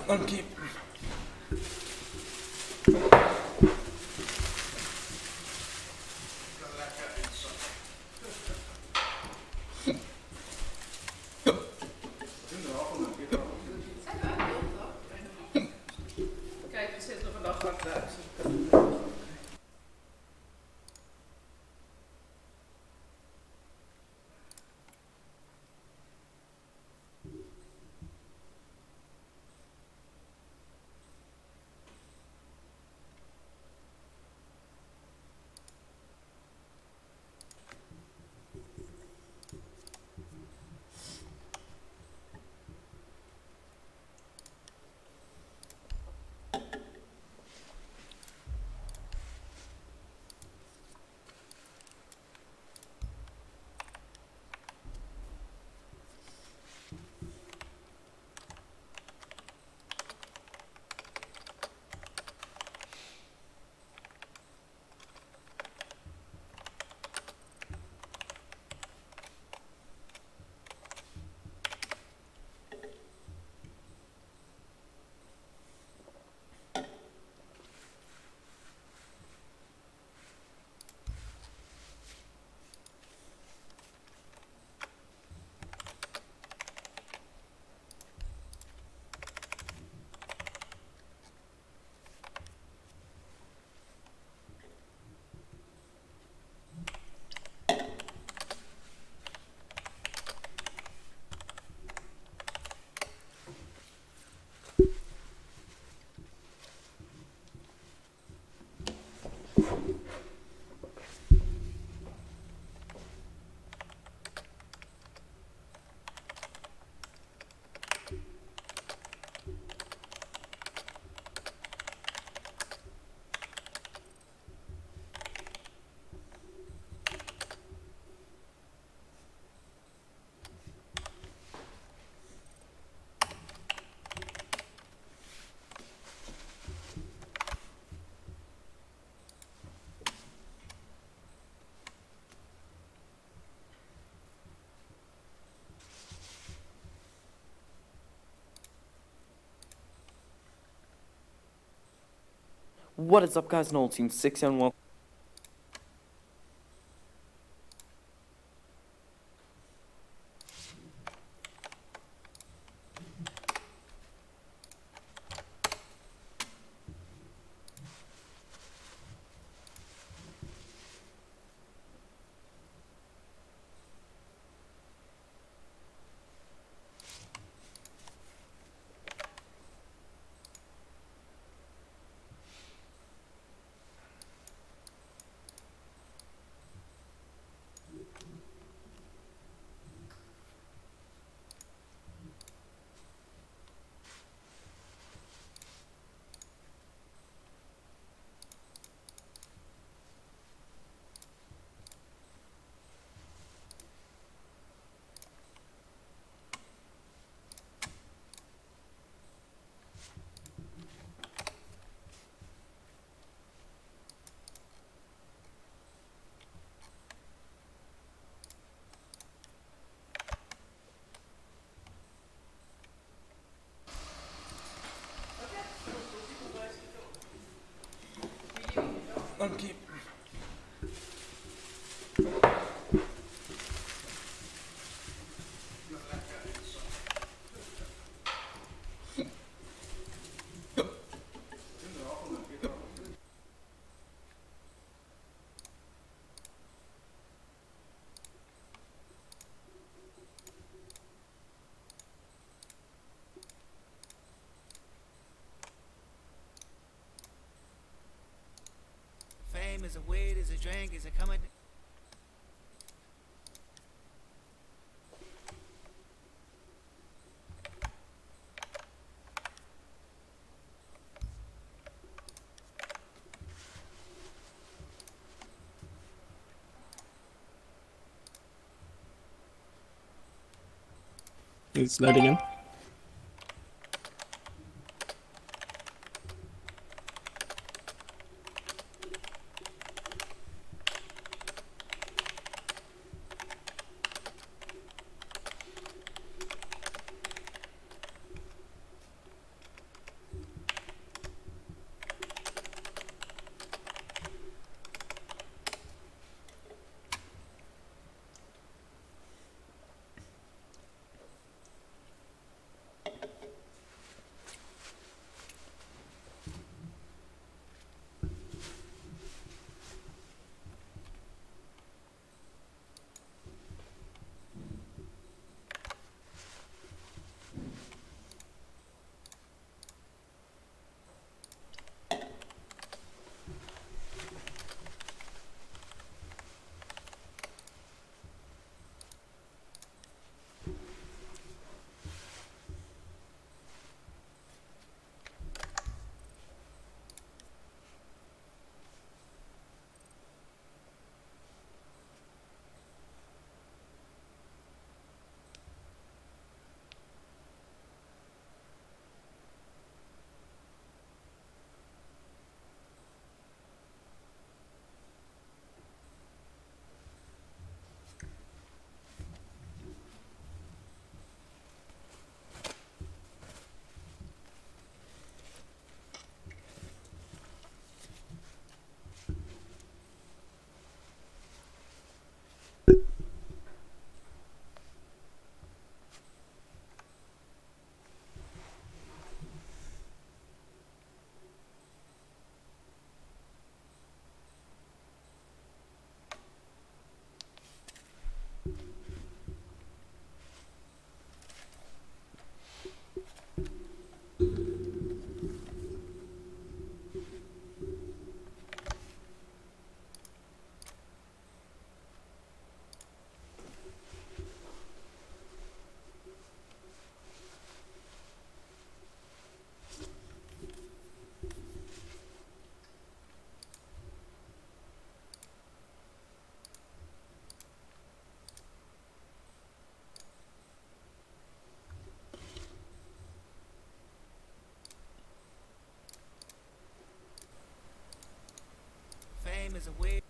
Okay. Kijk, er zit nog een nachtwacht uit. What is up, guys? Noel Team 6 and welcome. Okay. Fame is a weed, is a drink, is a coming. It's loading in. is a weird.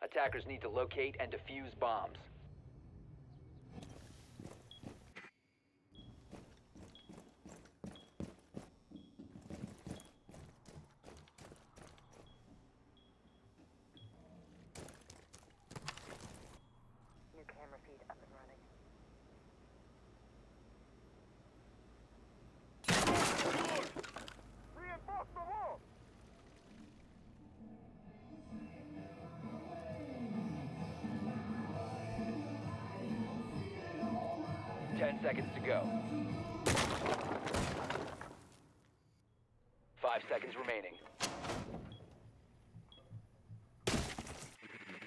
Attackers need to locate and defuse bombs. New camera feed up and running. Reinforce the wall! 10 seconds to go. 5 seconds remaining.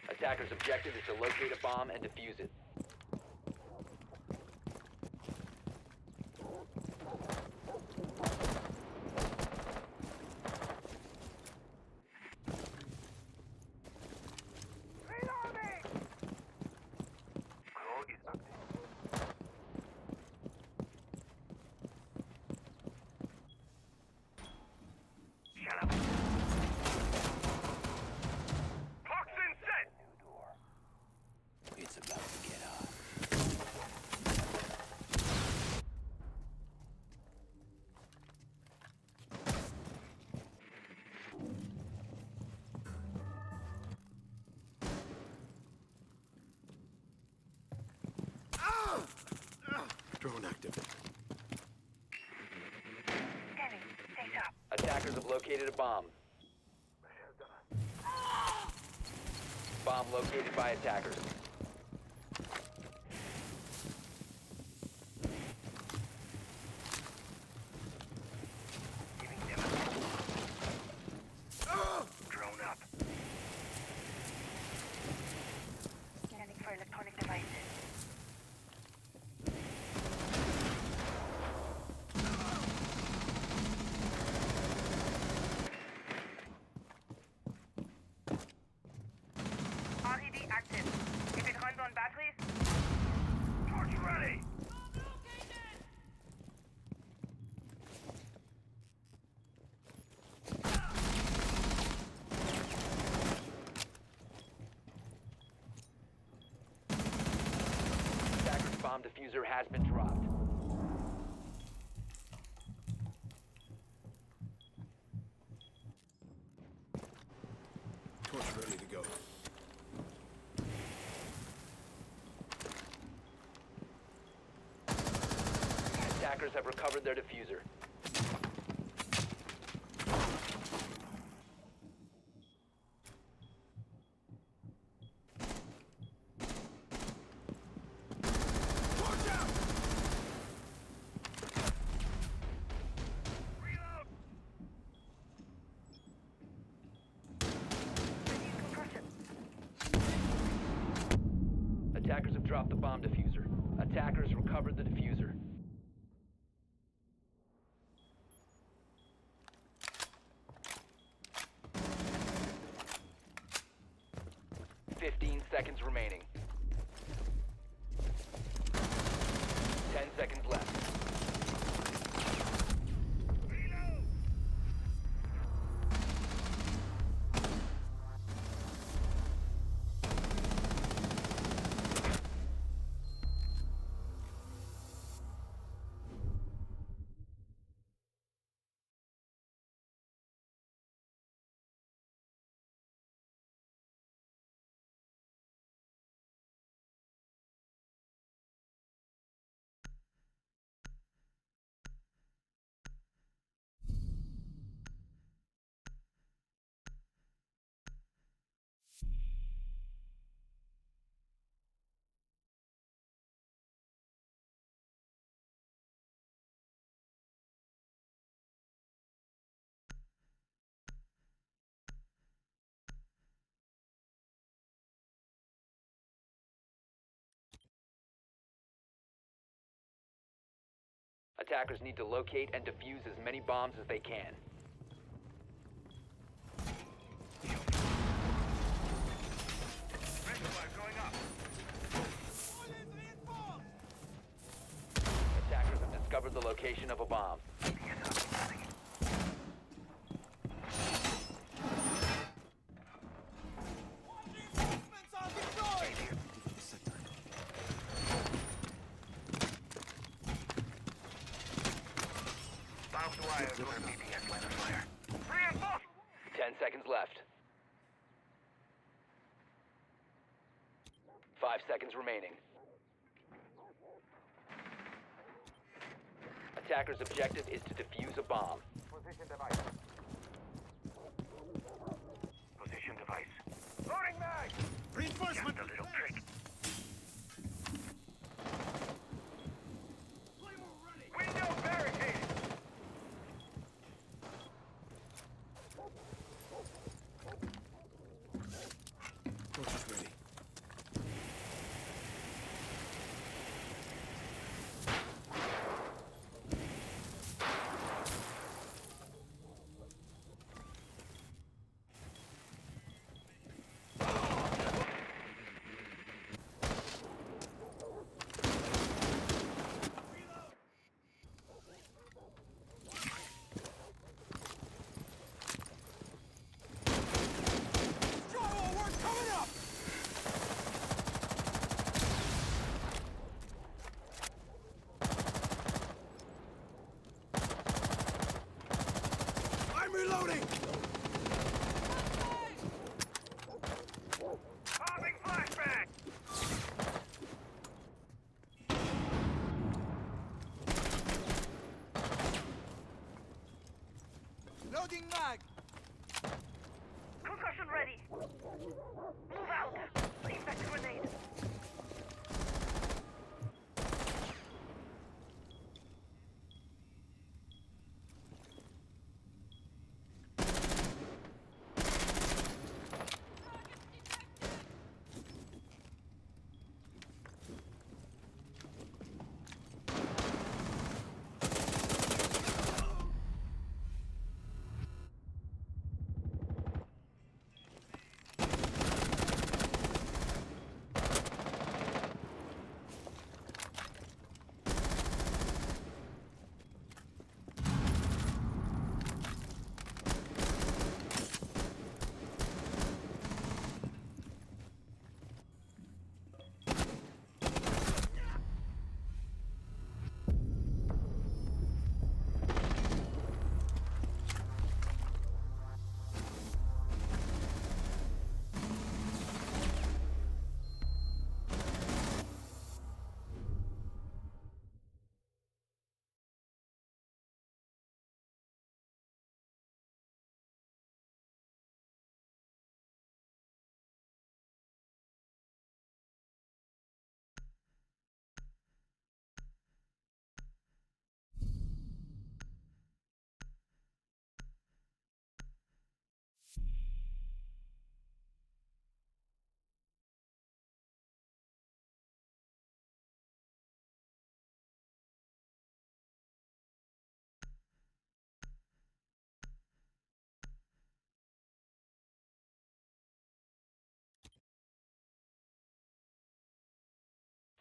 Attackers' objective is to locate a bomb and defuse it. Drone active. Scanning. Stay sharp. Attackers have located a bomb. Bomb located by attackers. Drone up. Scanning for electronic devices. RED active. If it runs on batteries, Torch ready. Attacker's bomb diffuser has been dropped. Torch ready to go. Attackers have recovered their diffuser. Torch out. Reload. reduce compression. Attackers have dropped the bomb diffuser. Attackers recovered the diffuser. Seconds remaining. 10 seconds left. Reload. Attackers need to locate and defuse as many bombs as they can. Going up. Attackers have discovered the location of a bomb. Bombs wired over BPS line of fire. Reinforce. 10 seconds left. 5 seconds remaining. Attacker's objective is to defuse a bomb. Position device. Position device. Loading mag. Reinforcement. Just a little trick. Window barricaded. Torch is ready.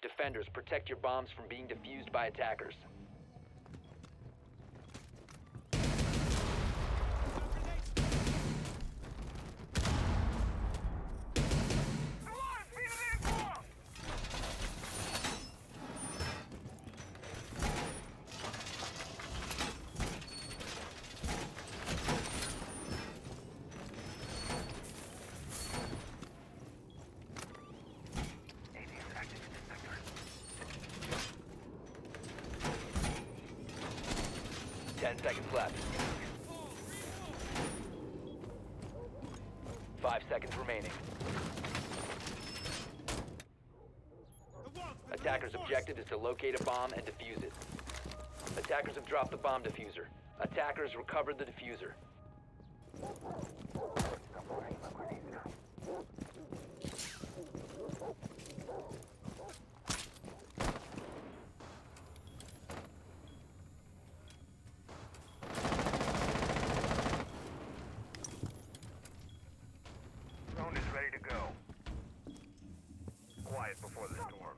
Defenders, protect your bombs from being defused by attackers. AD's active in the sector. 10 seconds left. 5 seconds remaining. Attackers' objective is to locate a bomb and defuse it. Attackers have dropped the bomb diffuser. Attackers recovered the diffuser. Drone is ready to go. Quiet before the storm.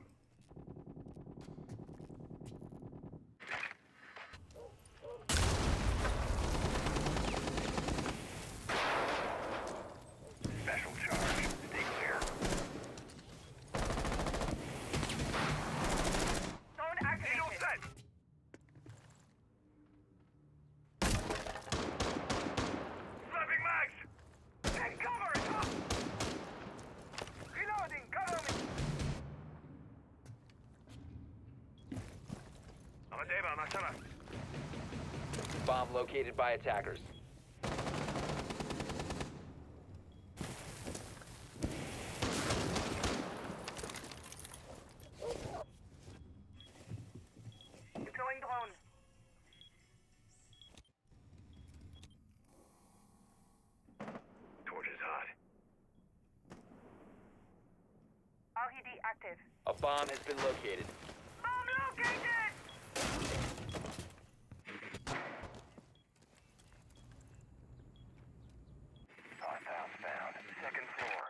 Special charge. Stay clear. Zone activated. Needle set. Slapping mags. Take cover. It's up. Reloading. Cover me. Amadeva, Masala. Bomb located by attackers. Deploying drone. Torch is hot. RED active. A bomb has been located. Bomb located! Hostiles found. Second floor.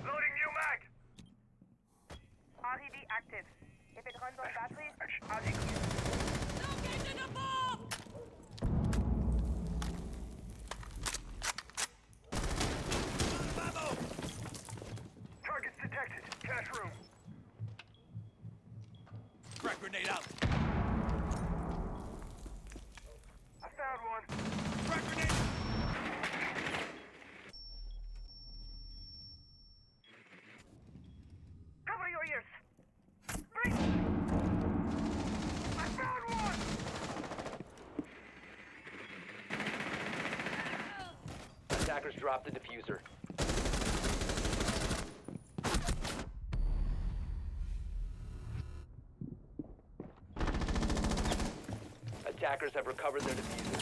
Loading new mag. RED active. If it runs on batteries, Action. I'll execute. Targets detected. Cash room. Crack grenade out. I found one. Crack grenade. Cover your ears. Breathe. I found one. Attackers dropped the diffuser. Attackers have recovered their diffuser.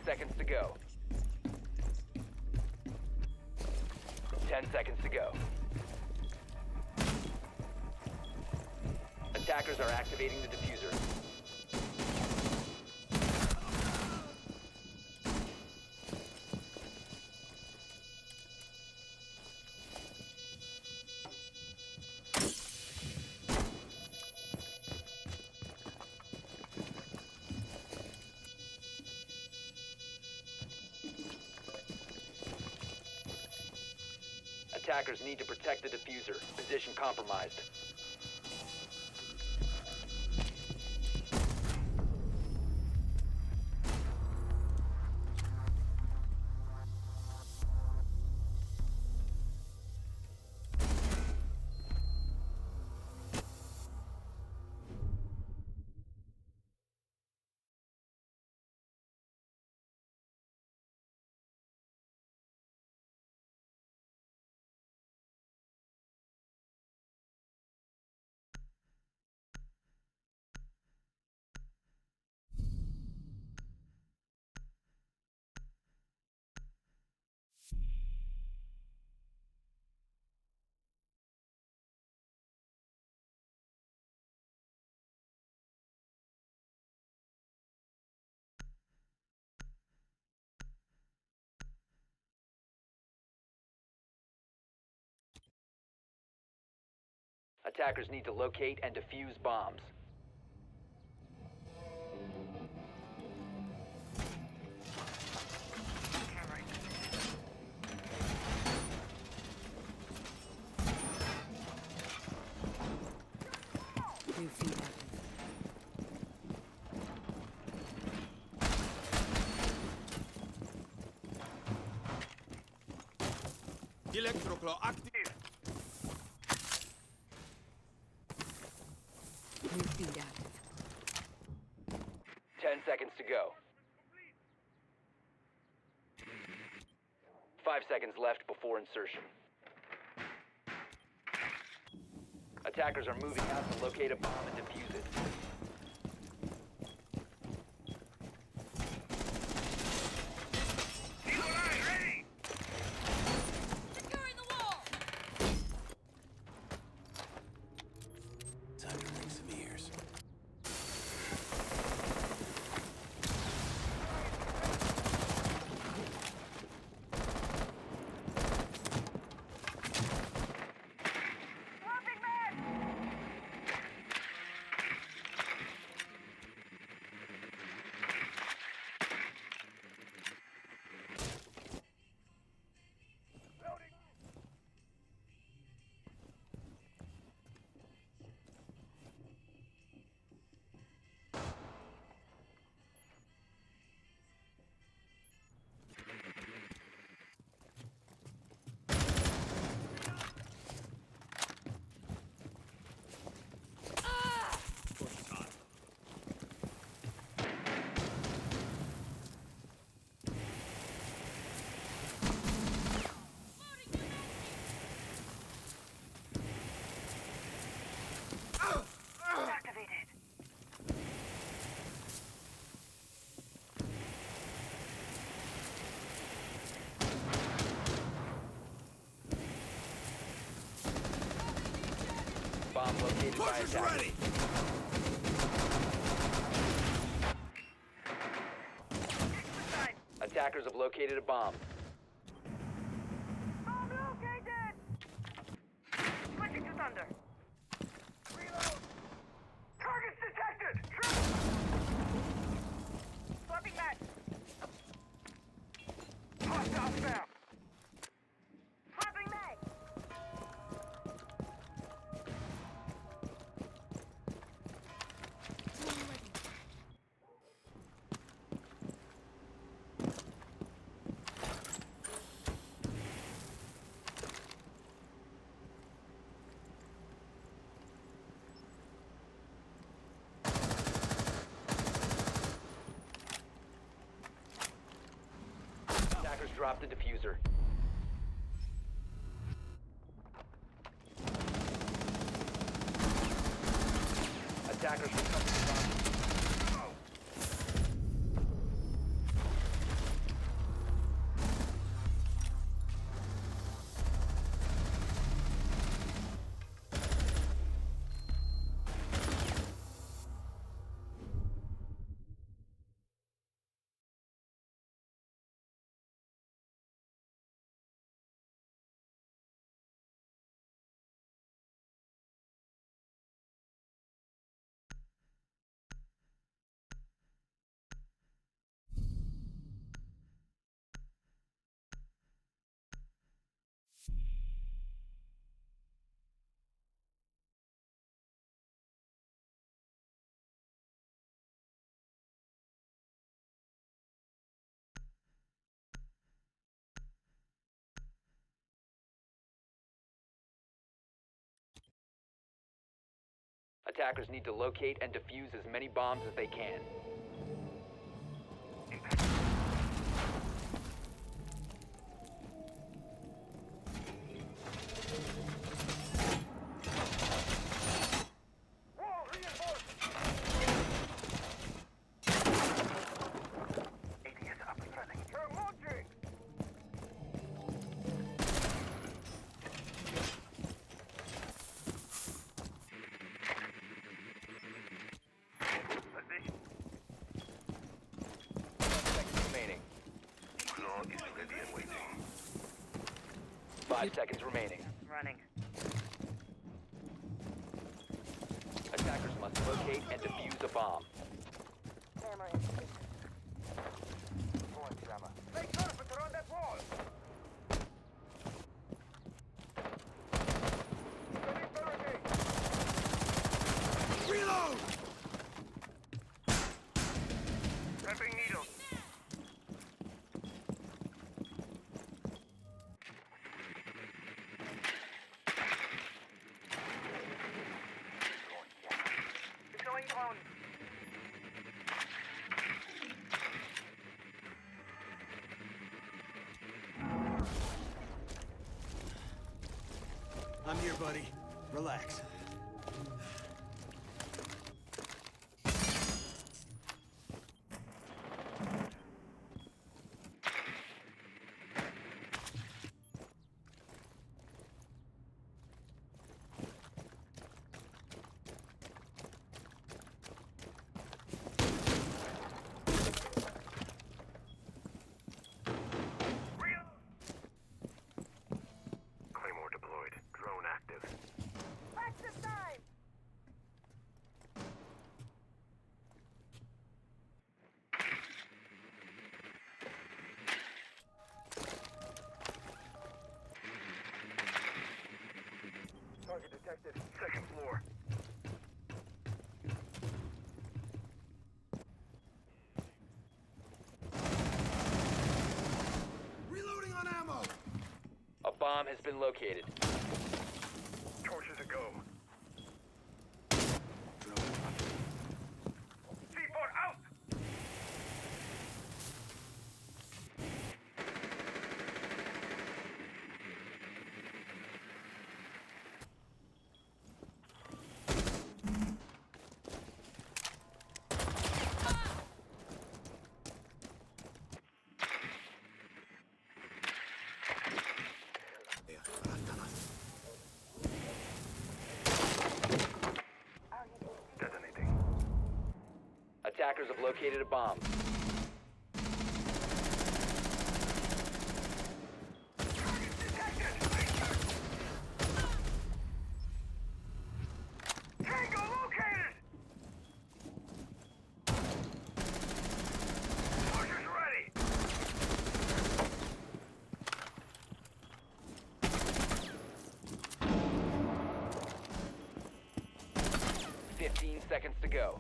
Seconds to go. 10 seconds to go. Attackers are activating the diffuser. Attackers need to protect the diffuser. Position compromised. Attackers need to locate and defuse bombs. New feed active. Electroclaw active. New feed active. 10 seconds to go. 5 seconds left before insertion. Attackers are moving out to locate a bomb and defuse it. Securing the wall! Time to ring some ears. Swapping back! Activated. Bomb located by Pushers attackers. ready. Inside. Attackers have located a bomb. Bomb located! Switching to thunder. Reload. Targets detected! Swapping back. Hostile spam. Swapping mag. Attackers dropped the diffuser. Attackers recovered the bomb. Attackers need to locate and defuse as many bombs as they can. Wall reinforced. ADS up and running. You're launching. Position. 12 seconds remaining. Claw is ready and waiting. 5 seconds remaining. Running. locate and defuse a bomb. Camera in position. Going jammer. Make carpenter on that wall. Setting barricade. Reload! Prepping needles. Deploying drone. I'm here, buddy. Relax. Claymore deployed. Drone active. Back this time. Target detected. Second floor. Reloading on ammo! A bomb has been located. Torches a go. C4 out! Detonating. Attackers have located a bomb. Tango located. Torches ready! 15 seconds to go.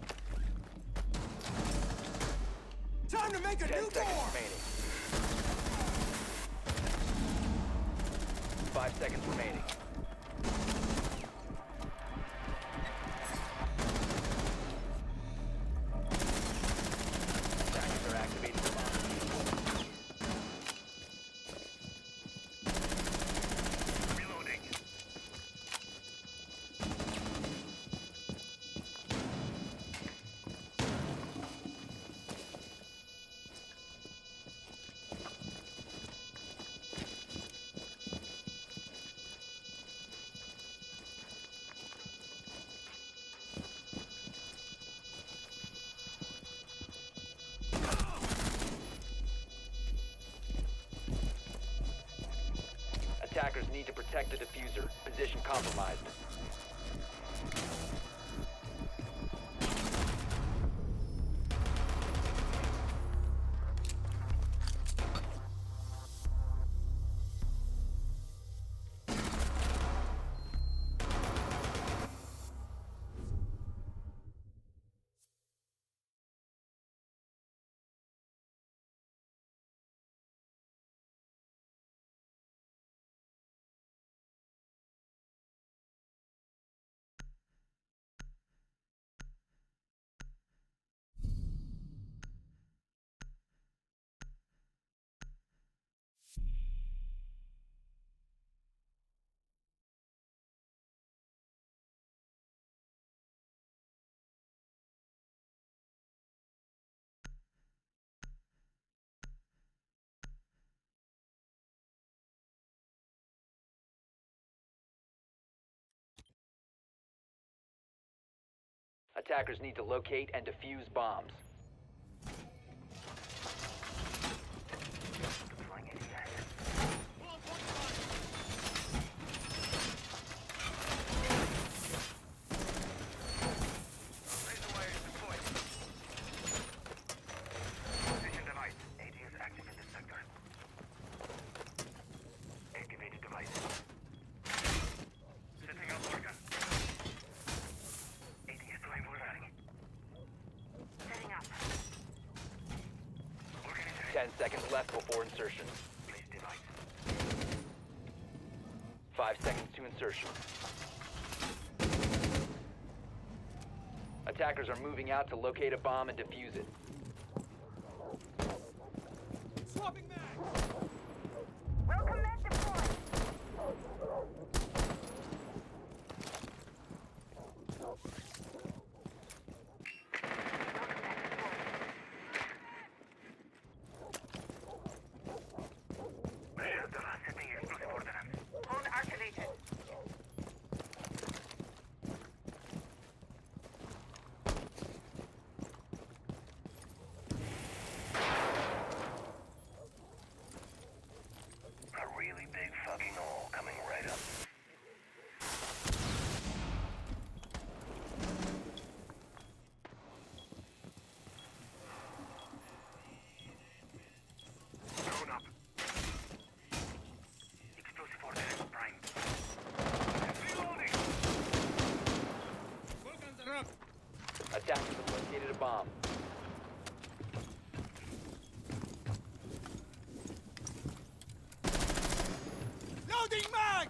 Time to make a 10 new seconds door! remaining. 5 seconds remaining. Attackers are activating the bomb. Reloading. Attackers need to protect the diffuser. Position compromised. Attackers need to locate and defuse bombs. 10 seconds left before insertion. Place device. 5 seconds to insertion. Attackers are moving out to locate a bomb and defuse it. Swapping mag! Welcome that deployed. Shelter, setting explosive ordnance. Phone activated. A really big fucking hole coming right up. Drone up. Explosive ordnance prime. Reloading! Attackers have located a bomb. Loading mag!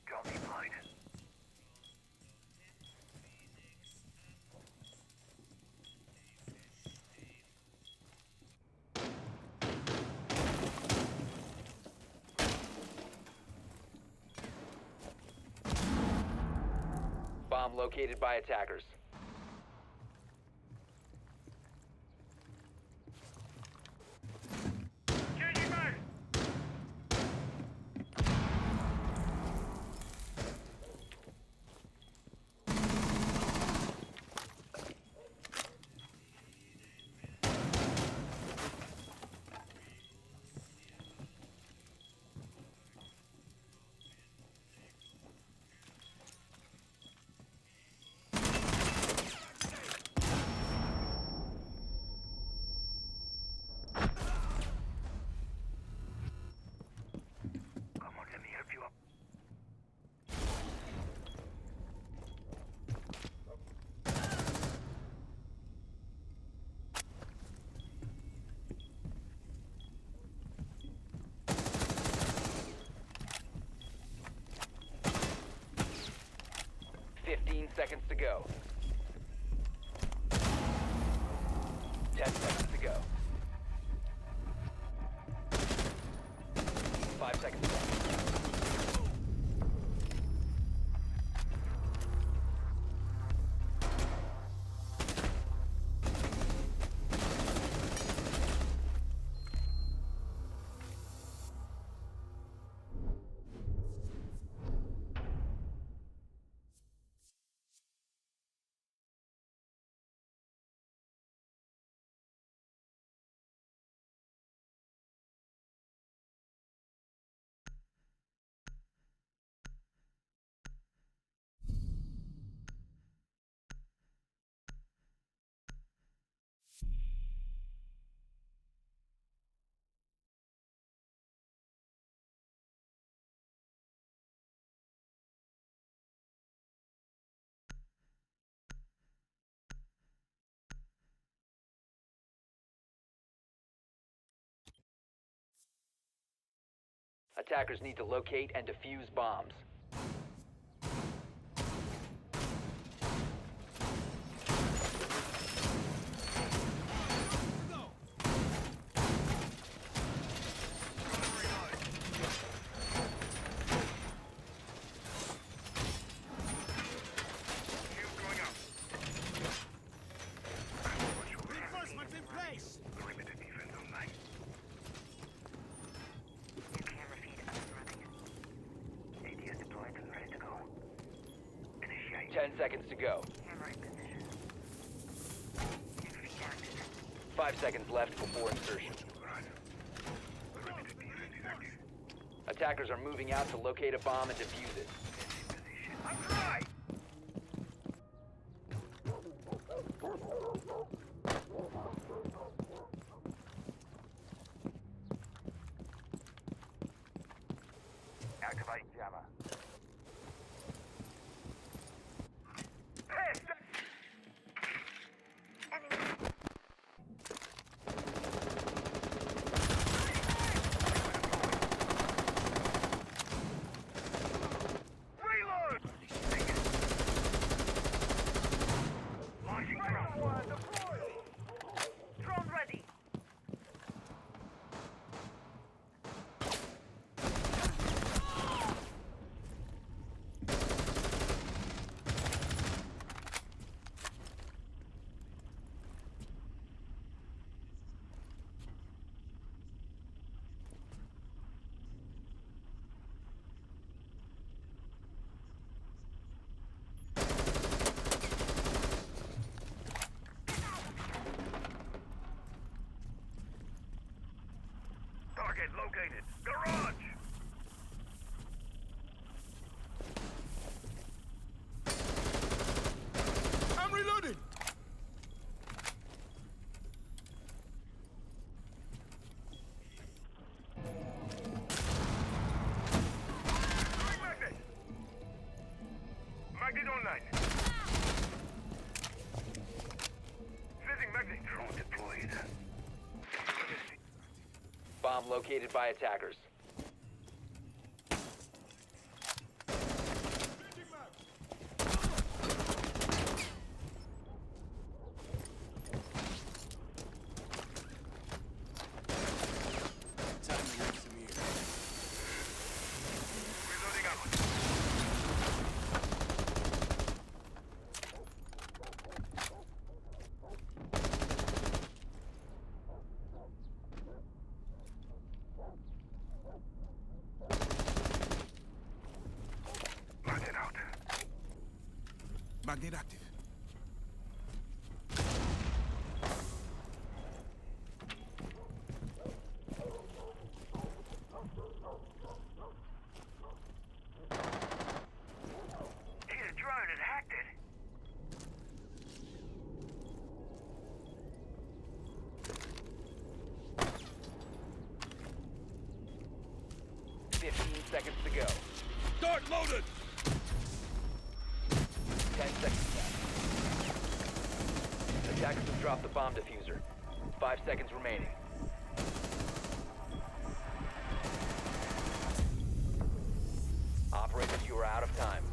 Drop deployed. Bomb located by attackers. Changing mag! Come on, let me help you up. Fifteen seconds to go. 10 seconds to go. 5 seconds left. Attackers need to locate and defuse bombs. Reinforcements in place! Perimeter defense online. Camera feed up and running. ATS deployed and ready to go. Initiate. 10 seconds to go. Camera in position. Feed active. 5 seconds left before insertion. Perimeter defense is active. Attackers are moving out to locate a bomb and defuse it. Position. I'm dry! Bomb located by attackers. Time to make some ear. Reloading ammo. Magnet out. Magnet active. Hit a drone and hacked it. Fifteen seconds to go. Start loaded! 10 seconds left. Attackers have dropped the bomb diffuser. 5 seconds remaining. Operators, you are out of time.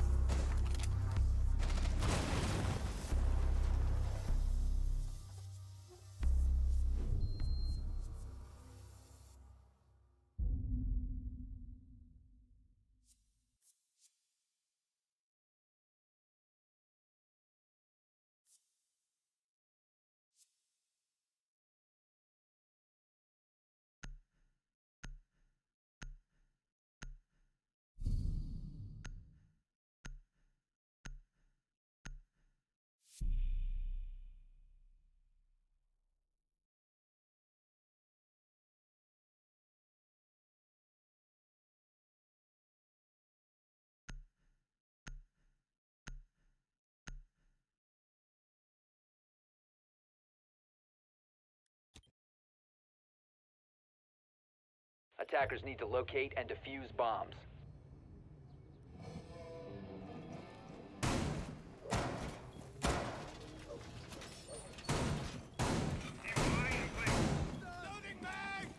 Attackers need to locate and defuse bombs. Loading mag!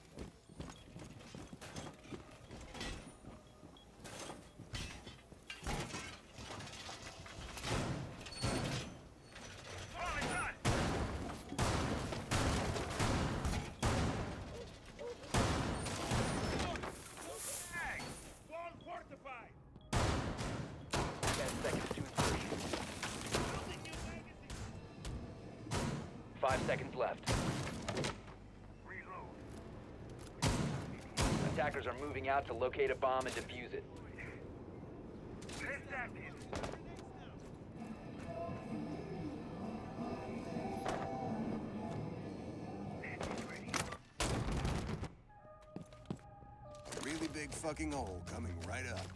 Falling done. Mag. Wall fortified! 10 seconds to insertion. Building new magazine! 5 seconds left. Reload. Attackers are moving out to locate a bomb and defuse it. Test active. Really big fucking hole coming right up.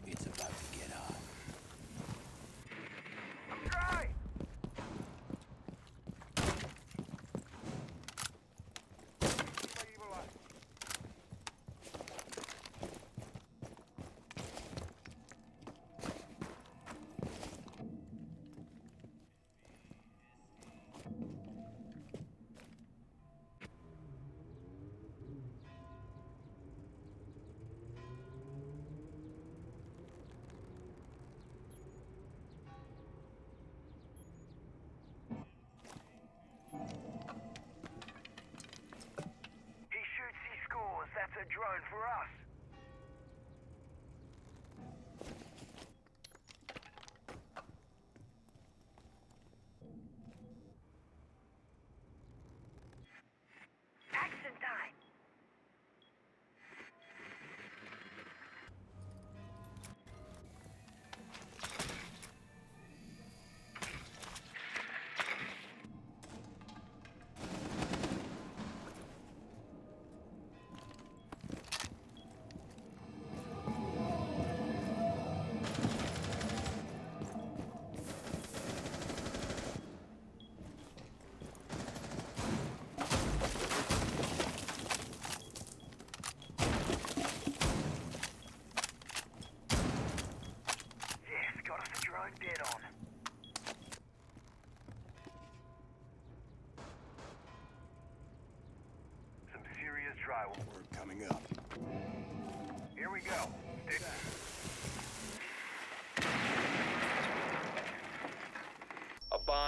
It's about to get hot. I'm dry. My evil eye.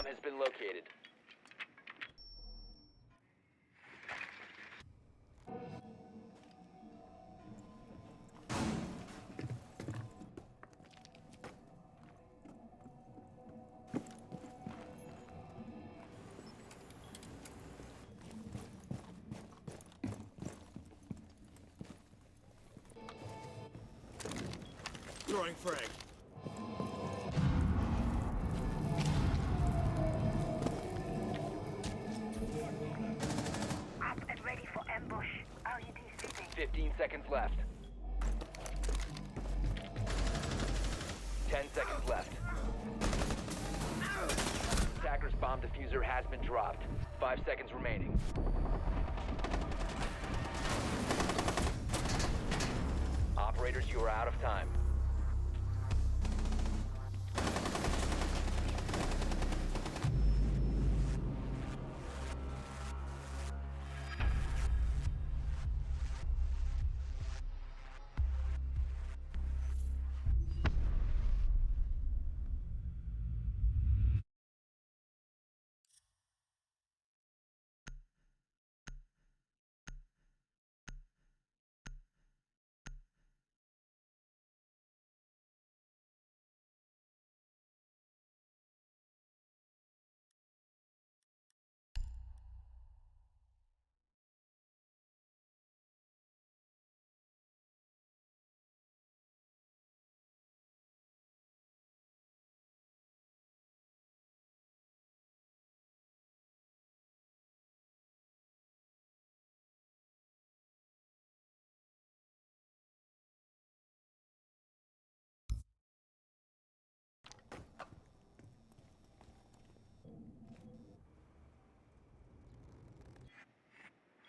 bomb has been located. Throwing frag. Up and ready for ambush. LED sitting. 15 seconds left. 10 seconds left. Attacker's bomb diffuser has been dropped. 5 seconds remaining. Operators, you are out of time.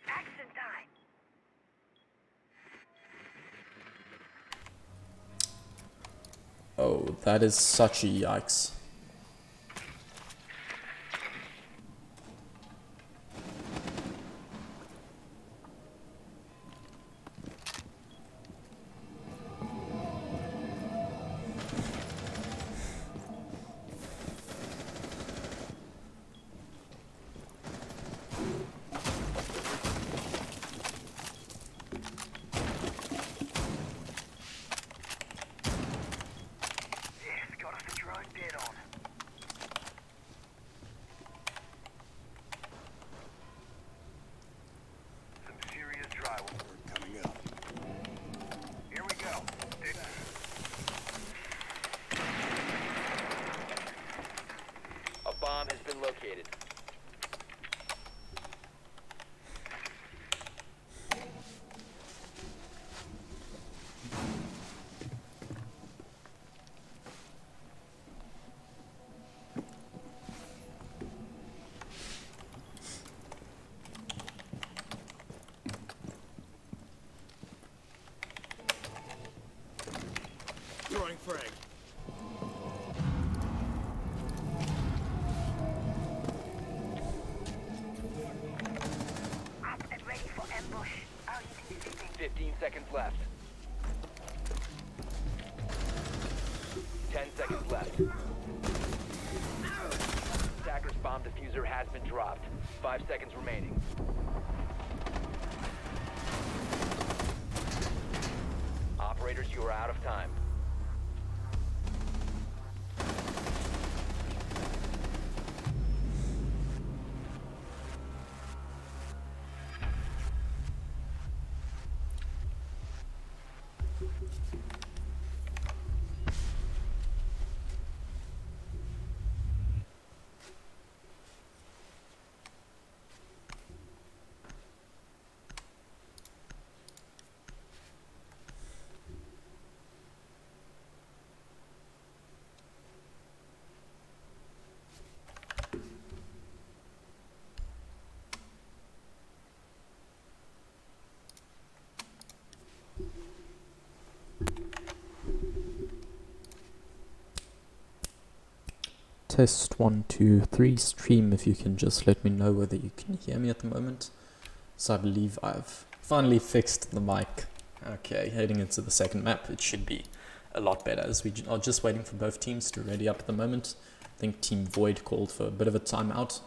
Action time. Oh, that is such a yikes. Yes, got us a drone dead on. Some serious drywall. We're coming up. Here we go. A bomb has been located. Throwing frag. Up and ready for ambush. LED sitting. 15 seconds left. 10 seconds left. Attacker's bomb diffuser has been dropped. 5 seconds remaining. Operators, you are out of time. Test 1, 2, 3 stream, if you can just let me know whether you can hear me at the moment. So I believe I've finally fixed the mic. Okay, heading into the second map, it should be a lot better as we are just waiting for both teams to ready up at the moment. I think Team Void called for a bit of a timeout,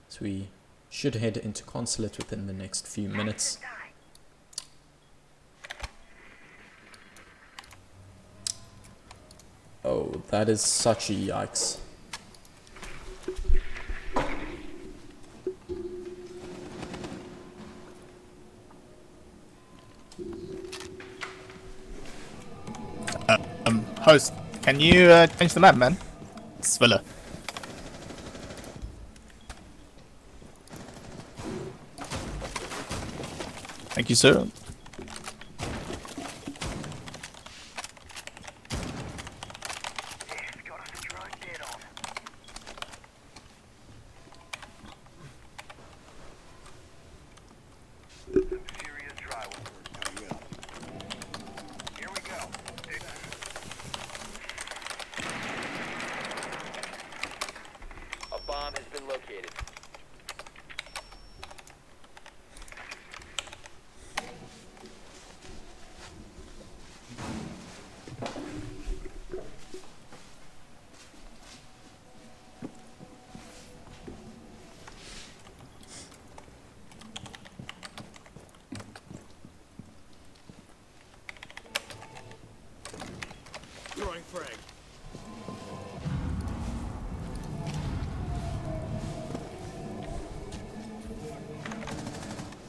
so we should head into Consulate within the next few minutes. Oh, that is such a yikes. Host, can you change the map, man? It's Villa. Thank you, sir. Got us a drone dead on. Some serious dry work. Coming up. Here we go. A bomb has been located. Throwing frag.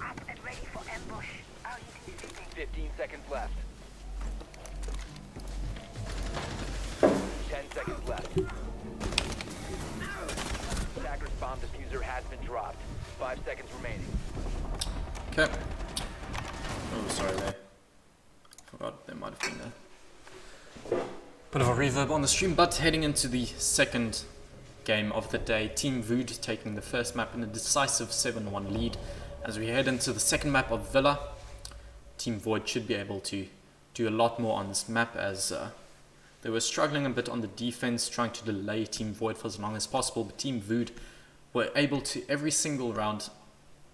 Up and ready for ambush. RED sitting. 15 seconds left. 10 seconds left. Attacker's bomb diffuser has been dropped. 5 seconds remaining. Okay. Oh, sorry there. Forgot there might have been a bit of a reverb on the stream, but heading into the second game of the day, Team VUUD taking the first map in a decisive 7-1 lead. As we head into the second map of Villa, Team Void should be able to do a lot more on this map, as they were struggling a bit on the defense, trying to delay Team Void for as long as possible, but Team VUUD were able to, every single round,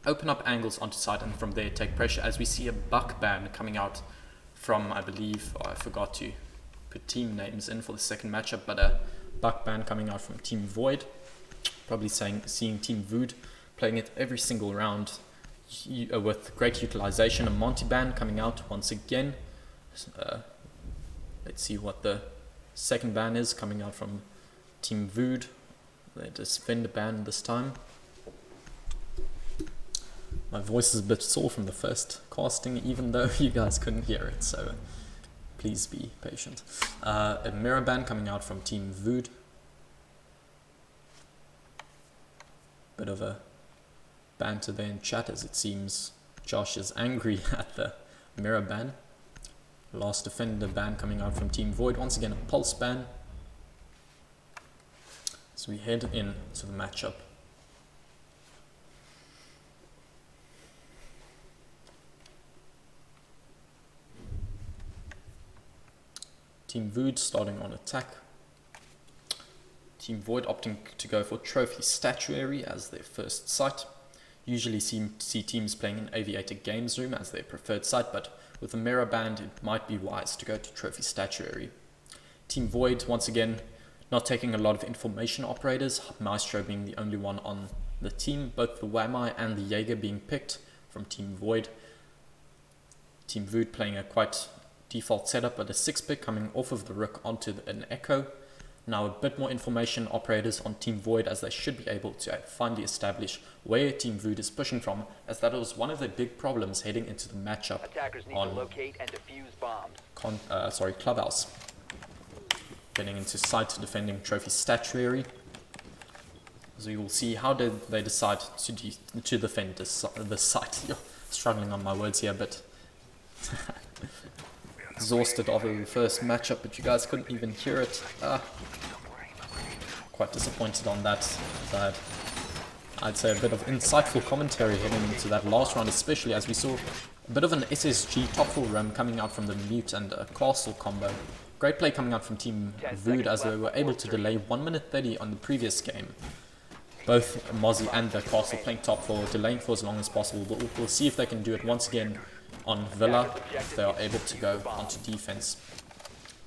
open up angles onto site and from there take pressure, as we see a buck ban coming out from, I believe, I forgot to put team names in for the second matchup, but a buck ban coming out from Team Void, probably seeing Team VUUD playing it every single round with great utilization. A Monty ban coming out once again. Let's see what the second ban is coming out from Team VUUD. The defender ban this time. My voice is a bit sore from the first casting, even though you guys couldn't hear it, so please be patient. A mirror ban coming out from Team VUUD. Bit of a banter there in chat, as it seems Josh is angry at the mirror ban. Last defender ban coming out from Team Void. Once again, a pulse ban. So we head in to the matchup. Team VUUD starting on attack. Team Void opting to go for Trophy Statuary as their first site. Usually see teams playing in Aviator Games Room as their preferred site, but with a mirror band it might be wise to go to Trophy Statuary. Team Void once again not taking a lot of information operators, Maestro being the only one on the team, both the Wamai and the Jaeger being picked from Team Void. Team VUUD playing a quite default setup, but a 6-pick coming off of the Rook onto an Echo. Now a bit more information operators on Team Void, as they should be able to finally establish where Team VUUD is pushing from, as that was one of their big problems heading into the matchup. Attackers need on to locate and defuse bombs. Clubhouse. Getting into site defending Trophy Statuary. So you will see how did they decide to defend this site. You're struggling on my words here, but exhausted after the first matchup, but you guys couldn't even hear it. Quite disappointed on that side. I'd say a bit of insightful commentary heading into that last round, especially as we saw a bit of an SSG top full ram coming out from the Mute and a Castle combo. Great play coming out from Team VUUD, as they were able to delay 1 minute 30 on the previous game. Both Mozzie and the Castle playing top 4, delaying for as long as possible, but we'll see if they can do it once again on Villa, if they are able to go onto defense.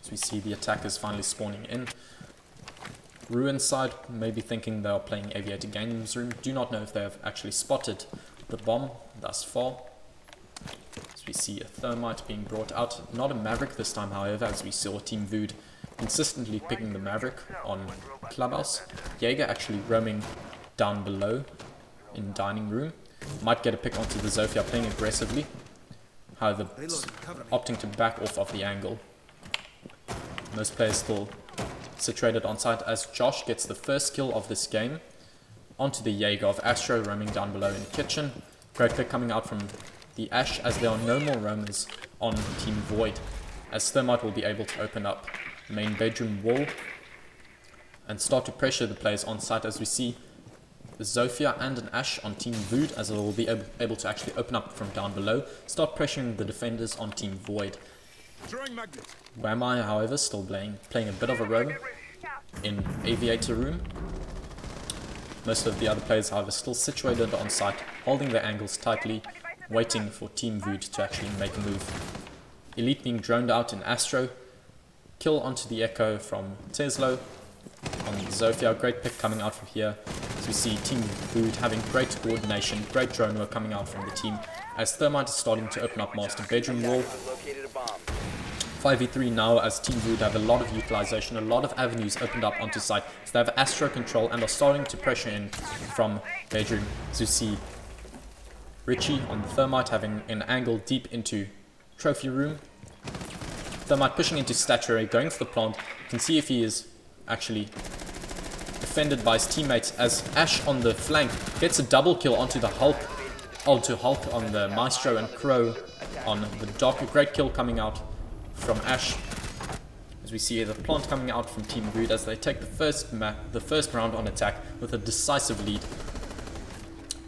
As we see the attackers finally spawning in. Ruin side, maybe thinking they are playing Aviator Games Room. Do not know if they have actually spotted the bomb thus far. As we see a Thermite being brought out. Not a Maverick this time, however, as we saw Team VUUD consistently picking the Maverick on Clubhouse. Jaeger actually roaming down below in Dining Room. Might get a pick onto the Zofia, playing aggressively. However, opting to back off of the angle. Most players still situated on site as Josh gets the first kill of this game onto the Jaeger of Astro roaming down below in kitchen. Great pick coming out from the Ash as there are no more roamers on Team Void, as Thermite will be able to open up main bedroom wall and start to pressure the players on site, as we see Zofia and an Ash on Team VUUD, as it will be able to actually open up from down below, start pressuring the defenders on Team Void. Wamai, however, still playing a bit of a roam in Aviator Room. Most of the other players, however, still situated on site, holding their angles tightly, waiting for Team VUUD to actually make a move. Elite being droned out in Astro. Kill onto the Echo from Teslo on Zofia. Great pick coming out from here. As we see Team VUUD having great coordination, great drone work coming out from the team, as Thermite is starting to open up master bedroom wall. 5v3 now, as Team VUUD have a lot of utilization, a lot of avenues opened up onto site. So they have Astro control and are starting to pressure in from bedroom. As you see Richie on the Thermite having an angle deep into trophy room. Thermite pushing into statuary, going for the plant. You can see if he is actually defended by his teammates, as Ash on the flank gets a double kill onto the Hulk, on the Maestro, and Crow on the Doc. A great kill coming out from Ash, as we see the plant coming out from Team VUUD as they take the first round on attack with a decisive lead,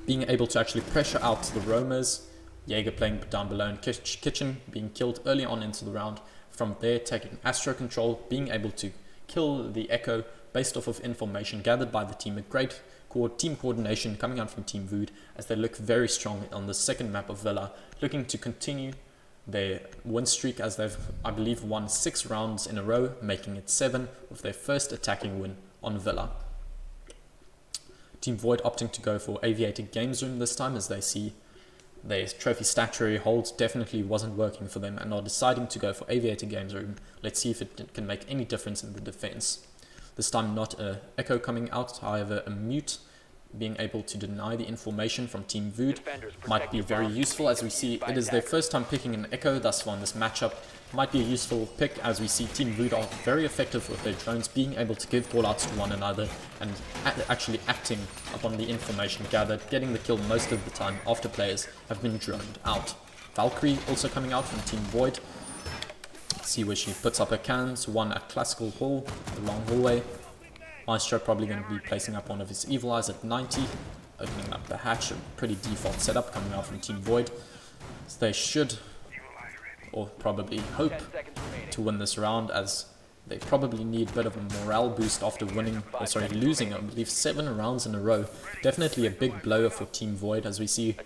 being able to actually pressure out the roamers. Jaeger playing down below in kitchen, being killed early on into the round. From there, taking Astro control, being able to kill the Echo based off of information gathered by the team. A great team coordination coming out from Team VUUD as they look very strong on the second map of Villa, looking to continue their win streak, as they've, I believe, won 6 rounds in a row, making it 7 with their first attacking win on Villa. Team Void opting to go for Aviator Games Room this time, as they see their trophy statuary hold definitely wasn't working for them and are deciding to go for Aviator Games Room. Let's see if it can make any difference in the defense. This time not a Echo coming out, however a Mute being able to deny the information from Team VUUD might be very useful, as we see it is their first time picking an Echo thus far in this matchup. Might be a useful pick, as we see Team VUUD are very effective with their drones, being able to give callouts to one another and actually acting upon the information gathered, getting the kill most of the time after players have been droned out. Valkyrie also coming out from Team Void. See where she puts up her cannons, one at Classical Hall, the long hallway. Maestro probably going to be placing up one of his Evil Eyes at 90, opening up the hatch. A pretty default setup coming out from Team Void. So they should, or probably hope, to win this round, as they probably need a bit of a morale boost after losing, I believe, 7 rounds in a row. Definitely a big blow for Team Void, as we see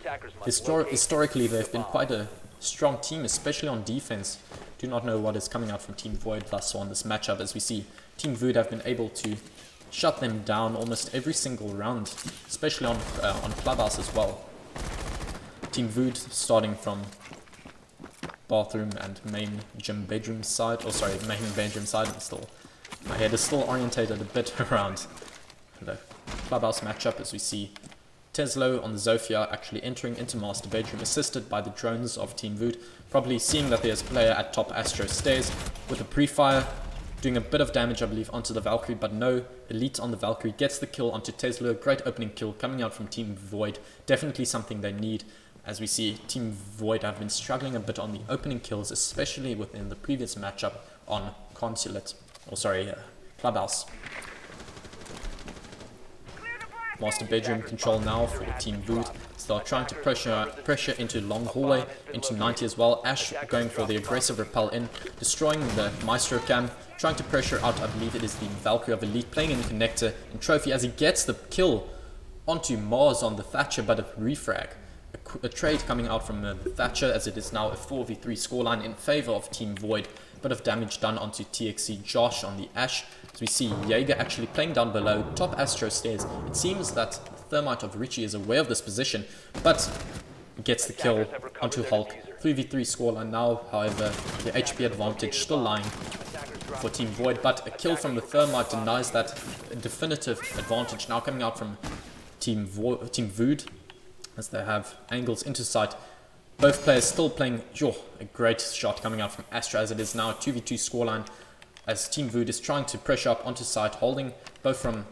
historically they've been quite a strong team, especially on defense. Do not know what is coming out from Team Void thus far in this matchup, as we see Team VUUD have been able to shut them down almost every single round, especially on Clubhouse as well. Team VUUD starting from bathroom and main bedroom side, my head is still orientated a bit around the Clubhouse matchup, as we see Teslo on the Zofia actually entering into master bedroom, assisted by the drones of Team VUUD, probably seeing that there's a player at top Astro stairs with a pre-fire, doing a bit of damage, I believe, onto the Valkyrie, but no, Elite on the Valkyrie gets the kill onto Tesla. Great opening kill coming out from Team Void, definitely something they need, as we see Team Void have been struggling a bit on the opening kills, especially within the previous matchup on Clubhouse. Master bedroom control now for Team VUUD. So they're trying to pressure into long hallway, into 90 as well. Ash going for the aggressive repel in, destroying the Maestro cam, trying to pressure out, I believe it is the Valkyrie of Elite, playing in connector and trophy as he gets the kill onto Mars on the Thatcher, but a refrag. a trade coming out from Thatcher, as it is now a 4v3 scoreline in favor of Team Void. Bit of damage done onto TXC Josh on the Ash. As we see Jaeger actually playing down below, top Astro stairs. It seems that Thermite of Richie is aware of this position, but gets the kill onto Hulk. 3v3 scoreline now, however, the HP advantage still lying for Team Void, but a kill from the Thermite denies that definitive advantage now coming out from Team VUUD, as they have angles into sight. Both players still playing, a great shot coming out from Astra, as it is now a 2v2 scoreline, as Team VUUD is trying to pressure up onto site, holding both from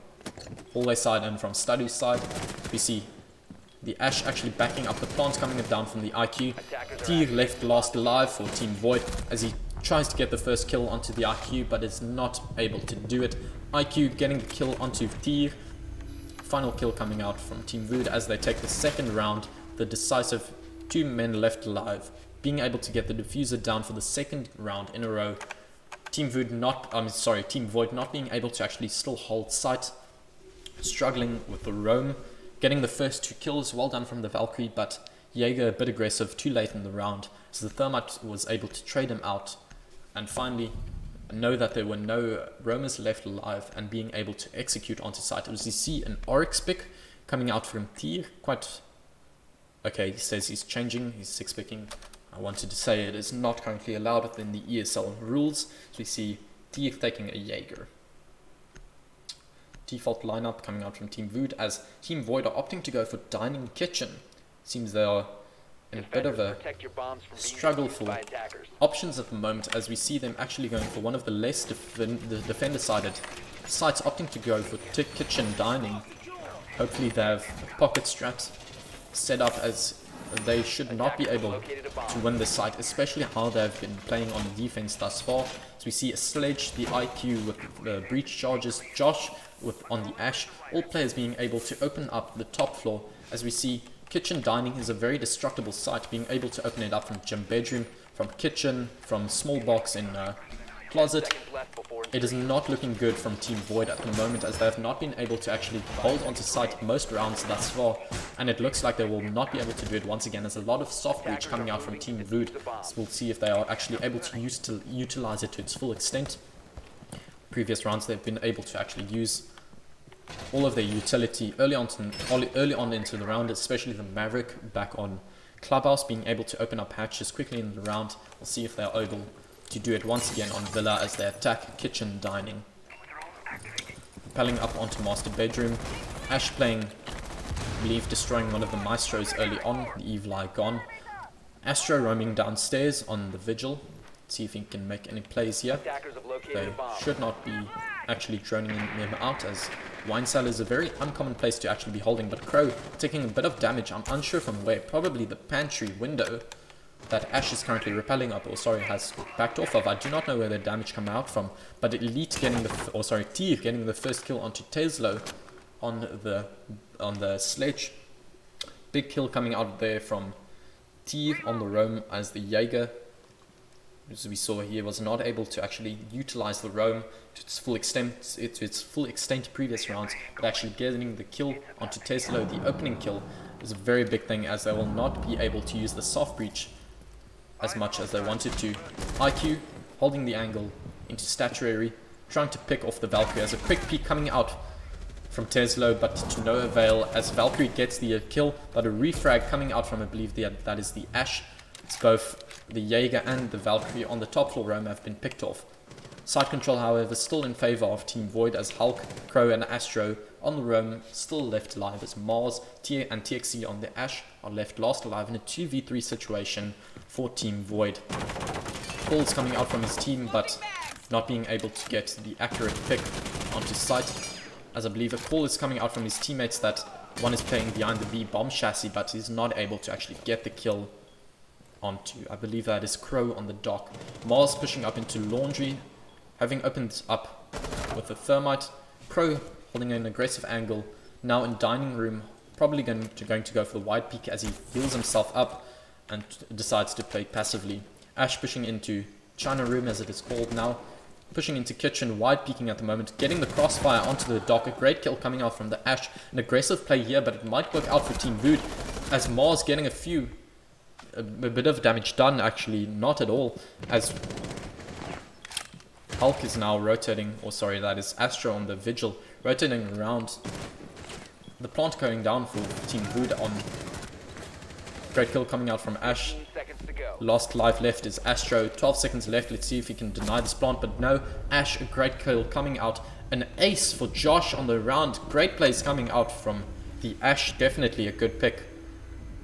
hallway side and from study side. We see the Ash actually backing up the plants coming down from the IQ. T left last alive for Team Void, as he tries to get the first kill onto the IQ, but is not able to do it. IQ getting the kill onto T. Final kill coming out from Team VUUD as they take the second round, the decisive 2 men left alive, being able to get the diffuser down for the second round in a row. Team Void not being able to actually still hold site, struggling with the roam, getting the first 2 kills, well done from the Valkyrie, but Jaeger a bit aggressive too late in the round, so the Thermite was able to trade him out, and finally know that there were no roamers left alive and being able to execute onto site. As you see an Oryx pick coming out from Tyr, quite okay. He says he's changing, he's 6-picking. I wanted to say it is not currently allowed within the ESL rules. So we see Tyr taking a Jaeger. Default lineup coming out from Team VUUD, as Team Void are opting to go for Dining Kitchen. Seems they are in a bit of a struggle for options at the moment, as we see them actually going for one of the less defender-sided sites, opting to go for kitchen dining. Hopefully they have a pocket strat set up, as they should not be able to win this site, especially how they've been playing on defense thus far. So we see a Sledge, the IQ with breach charges, Josh on the Ash, all players being able to open up the top floor, as we see kitchen dining is a very destructible site, being able to open it up from gym bedroom, from kitchen, from small box in closet. It is not looking good from Team Void at the moment, as they have not been able to actually hold onto site most rounds thus far, and it looks like they will not be able to do it once again. There's a lot of soft breach coming out from Team VUUD, so we'll see if they are actually able to utilize it to its full extent. Previous rounds they've been able to actually use all of their utility early on into the round, especially the Maverick back on Clubhouse, being able to open up hatches quickly in the round. We'll see if they're able to do it once again on Villa as they attack kitchen dining. Propelling up onto master bedroom, Ash playing, I believe, destroying one of the Maestros early on, the Evil Eye gone. Astro roaming downstairs on the Vigil, see if he can make any plays here. They should not be actually droning him out, as Wine Cellar is a very uncommon place to actually be holding, but Crow taking a bit of damage. I'm unsure from where, probably the pantry window that Ash is currently repelling up, has backed off of. I do not know where the damage come out from, but Elite getting T getting the first kill onto Teslo on the Sledge. Big kill coming out there from T on the roam, as the Jaeger, as we saw here, was not able to actually utilize the roam to its full extent previous rounds, but actually getting the kill onto Tesla, the opening kill, is a very big thing, as they will not be able to use the soft breach as much as they wanted to. IQ holding the angle into statuary, trying to pick off the Valkyrie, as a quick peek coming out from Tesla, but to no avail, as Valkyrie gets the kill, but a refrag coming out from, I believe that is the Ash. It's both the Jaeger and the Valkyrie on the top floor roam have been picked off. Side control, however, still in favor of Team Void, as Hulk, Crow and Astro on the roam still left alive, as Mars, Tia and TXC on the Ash are left last alive in a 2v3 situation for Team Void. Calls coming out from his team, but not being able to get the accurate pick onto site, as I believe a call is coming out from his teammates that one is playing behind the B bomb chassis, but he's not able to actually get the kill onto, I believe that is Crow on the dock. Mars pushing up into laundry, having opened up with the Thermite. Crow holding an aggressive angle, now in dining room, probably going to go for the wide peak as he heals himself up and decides to play passively. Ash pushing into China room, as it is called now, pushing into kitchen, wide peeking at the moment, getting the crossfire onto the dock. A great kill coming out from the Ash, an aggressive play here, but it might work out for Team VUUD, as Mars getting a bit of damage done, actually, not at all, as Hulk is now rotating, or sorry, that is Astro on the Vigil, rotating around. The plant going down for Team VUUD on great kill coming out from Ash. 15 seconds to go. Last life left is Astro, 12 seconds left, let's see if he can deny this plant, but no, Ash, a great kill coming out. An ace for Josh on the round, great plays coming out from the Ash, definitely a good pick.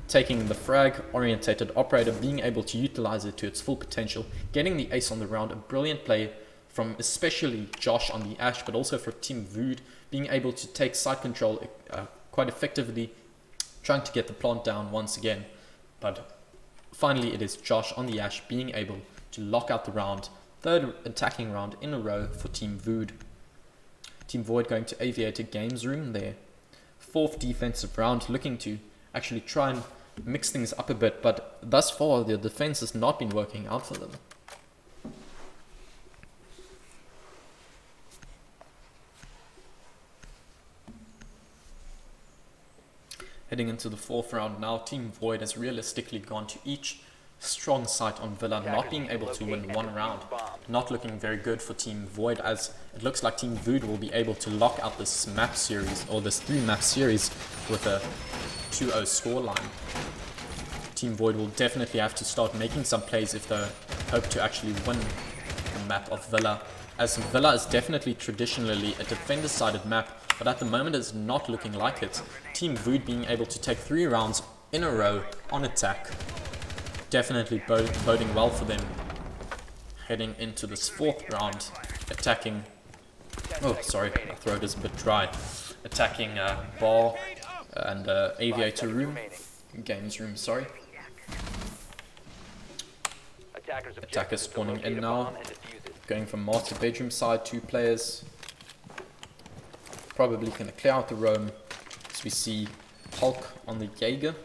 Taking the frag orientated operator, being able to utilize it to its full potential, getting the ace on the round, a brilliant play from especially Josh on the Ash, but also for Team VUUD, being able to take side control quite effectively, trying to get the plant down once again. But finally it is Josh on the Ash being able to lock out the round, third attacking round in a row for Team VUUD. Team Void going to Aviator Games Room there. Fourth defensive round, looking to actually try and mix things up a bit, but thus far the defense has not been working out for them. Heading into the fourth round now, Team Void has realistically gone to each strong site on Villa, not being able to win one round. Not looking very good for Team Void, as it looks like Team VUUD will be able to lock out this map series, or this 3-map series, with a 2-0 scoreline. Team Void will definitely have to start making some plays if they hope to actually win the map of Villa, as Villa is definitely traditionally a defender-sided map, but at the moment it's not looking like it. Team VUUD being able to take 3 rounds in a row on attack, definitely boding well for them. Heading into this fourth round, attacking, oh sorry, my throat is a bit dry, attacking Bar and Aviator Room, Games Room, sorry. Attackers spawning in now, going from master bedroom side, 2 players. Probably going to clear out the roam, as we see Hulk on the Jaeger.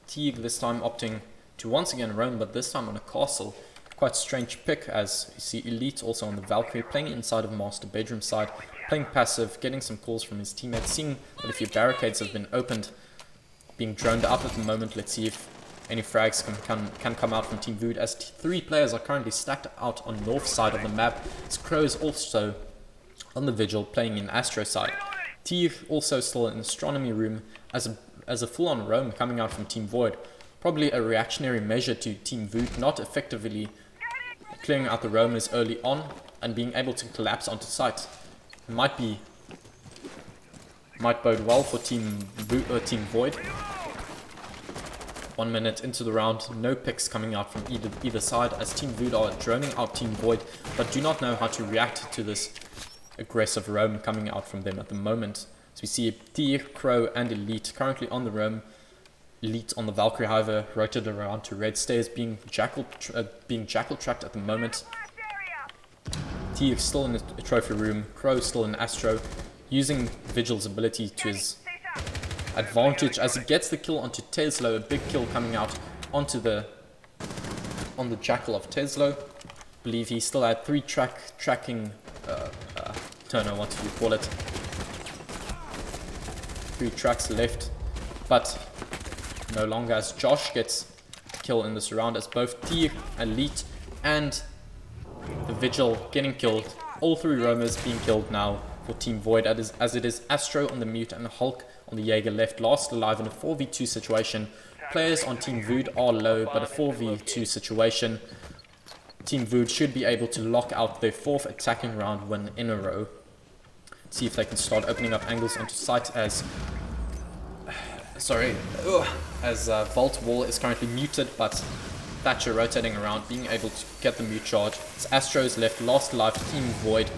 Teague this time opting to once again roam, but this time on a castle. Quite strange pick, as you see Elite also on the Valkyrie, playing inside of master bedroom side, playing passive, getting some calls from his teammates, seeing that a few barricades have been opened, being droned up at the moment. Let's see if any frags can come out from Team VUUD, as 3 players are currently stacked out on north side of the map. As Crow is also on the Vigil, playing in Astro side. Teague also still in Astronomy Room, as a full-on roam coming out from Team Void. Probably a reactionary measure to Team VUUD, not effectively clearing out the roamers early on and being able to collapse onto site. Might bode well for Team Void. 1 minute into the round, no picks coming out from either side, as Team VUUD are droning out Team Void, but do not know how to react to this aggressive roam coming out from them at the moment. So we see T, Crow and Elite currently on the roam. Elite on the Valkyrie, however, rotated around to red stairs, being jackal tracked at the moment. T is still in the trophy room, Crow still in Astro, using Vigil's ability to his advantage as he gets the kill onto Teslo, a big kill coming out on the Jackal of Teslo. Believe he still had 3 tracking, don't know what you call it, 3 tracks left, but no longer, as Josh gets a kill in this round, as both T, Elite and the Vigil getting killed. All 3 roamers being killed now for Team Void, as it is Astro on the Mute and Hulk on the Jaeger left, last alive in a 4v2 situation. Players on Team VUUD are low, but a 4v2 situation. Team VUUD should be able to lock out their 4th attacking round win in a row. See if they can start opening up angles onto site, as Vault Wall is currently muted, but Thatcher rotating around, being able to get the mute charge. As Astro's left last alive, Team Void,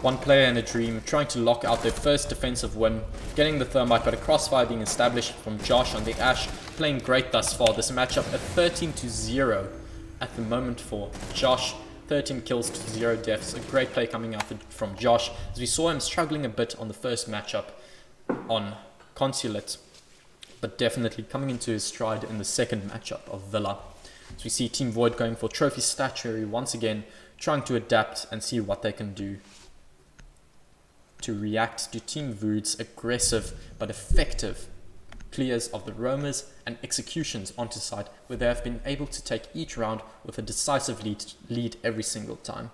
1 player in a dream, trying to lock out their first defensive win, getting the thermite, but a crossfire being established from Josh on the Ash, playing great thus far. This matchup a 13-0 at the moment for Josh. 13 kills to 0 deaths, a great play coming out from Josh, as we saw him struggling a bit on the first matchup on Consulate, but definitely coming into his stride in the second matchup of Villa. So we see Team Void going for trophy statuary once again, trying to adapt and see what they can do to react to Team VUUD's aggressive but effective clears of the roamers and executions onto site, where they have been able to take each round with a decisive lead every single time.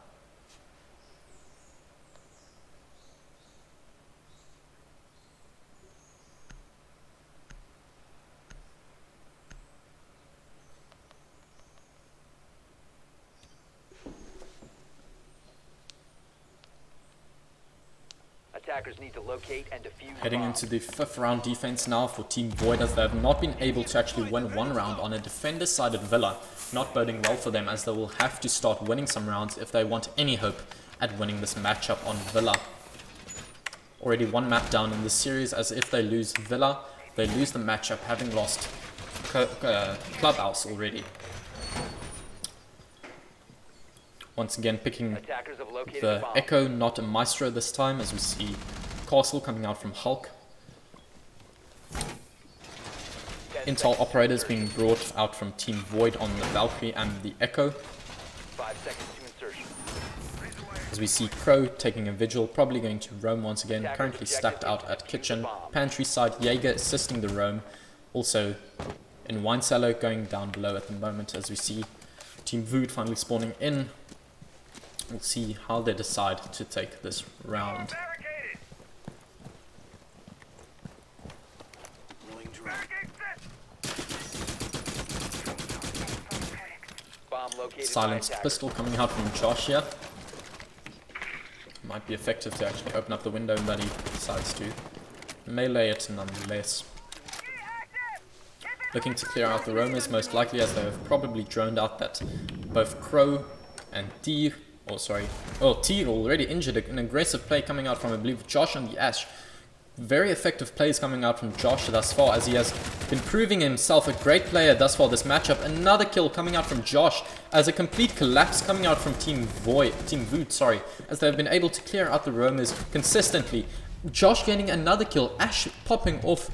Attackers need to locate and defuse Heading bomb. into the 5th round defense now for Team Void, as they have not been able to actually win one round on a defender-sided Villa. Not boding well for them, as they will have to start winning some rounds if they want any hope at winning this matchup on Villa. Already one map down in this series, as if they lose Villa, they lose the matchup, having lost Clubhouse already. Once again picking Attackers have located the bomb. Echo, not a Maestro this time, as we see Castle coming out from Hulk. 10 Intel seconds operators to being insertion. brought out from Team Void on the Valkyrie and the Echo. 5 seconds to insertion. As we see Crow taking a vigil, probably going to roam once again, Attackers currently objective stacked out is at defuse kitchen. the bomb. Pantry side, Jaeger assisting the roam. Also in wine cellar going down below at the moment, as we see Team Vood finally spawning in. We'll see how they decide to take this round. Barricaded. Rolling drone. Bomb located Silenced by attackers. pistol coming out from Josh here. Might be effective to actually open up the window, but he decides to melee it nonetheless. Looking to clear out the roamers, most likely, as they have probably droned out that both Crow and Tyr, Tyr already injured. An aggressive play coming out from, I believe, Josh on the Ash. Very effective plays coming out from Josh thus far, as he has been proving himself a great player thus far this matchup. Another kill coming out from Josh, as a complete collapse coming out from Team Void, as they have been able to clear out the roamers consistently. Josh gaining another kill, Ash popping off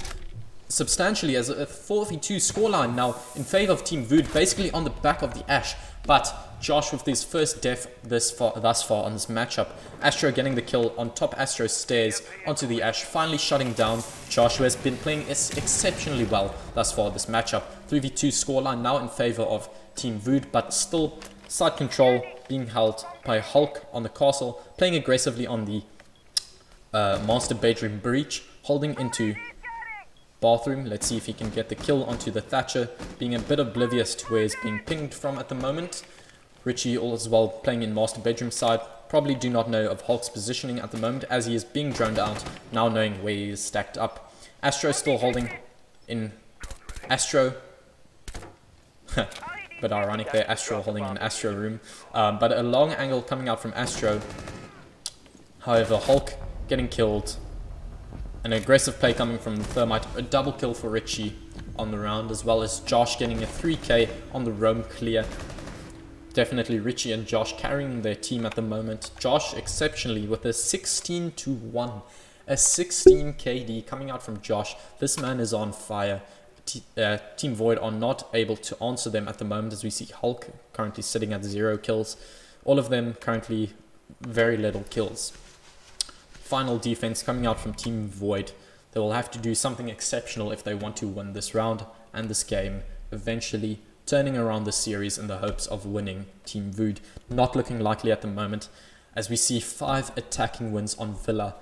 substantially as a 4v2 scoreline now in favor of Team Vood, basically on the back of the Ash. But Josh with his first death thus far on this matchup. Astro getting the kill on top Astro's stairs onto the Ash, finally shutting down Josh, who has been playing exceptionally well thus far this matchup. 3v2 scoreline now in favor of Team Vood, but still side control being held by Hulk on the castle, playing aggressively on the master bedroom breach, holding into bathroom. Let's see if he can get the kill onto the Thatcher, being a bit oblivious to where he's being pinged from at the moment. Richie all as well playing in master bedroom side, probably do not know of Hulk's positioning at the moment, as he is being droned out, now knowing where he is stacked up. Astro still holding in Astro. But ironic there, Astro holding in Astro room. But a long angle coming out from Astro. However, Hulk getting killed. An aggressive play coming from the Thermite, a double kill for Richie on the round, as well as Josh getting a 3k on the roam clear. Definitely Richie and Josh carrying their team at the moment. Josh exceptionally with a 16-1, a 16 KD coming out from Josh. This man is on fire. Team Void are not able to answer them at the moment, as we see Hulk currently sitting at 0 kills. All of them currently very little kills. Final defense coming out from Team Void. They will have to do something exceptional if they want to win this round and this game, eventually turning around the series in the hopes of winning Team Vood. Not looking likely at the moment, as we see 5 attacking wins on Villa,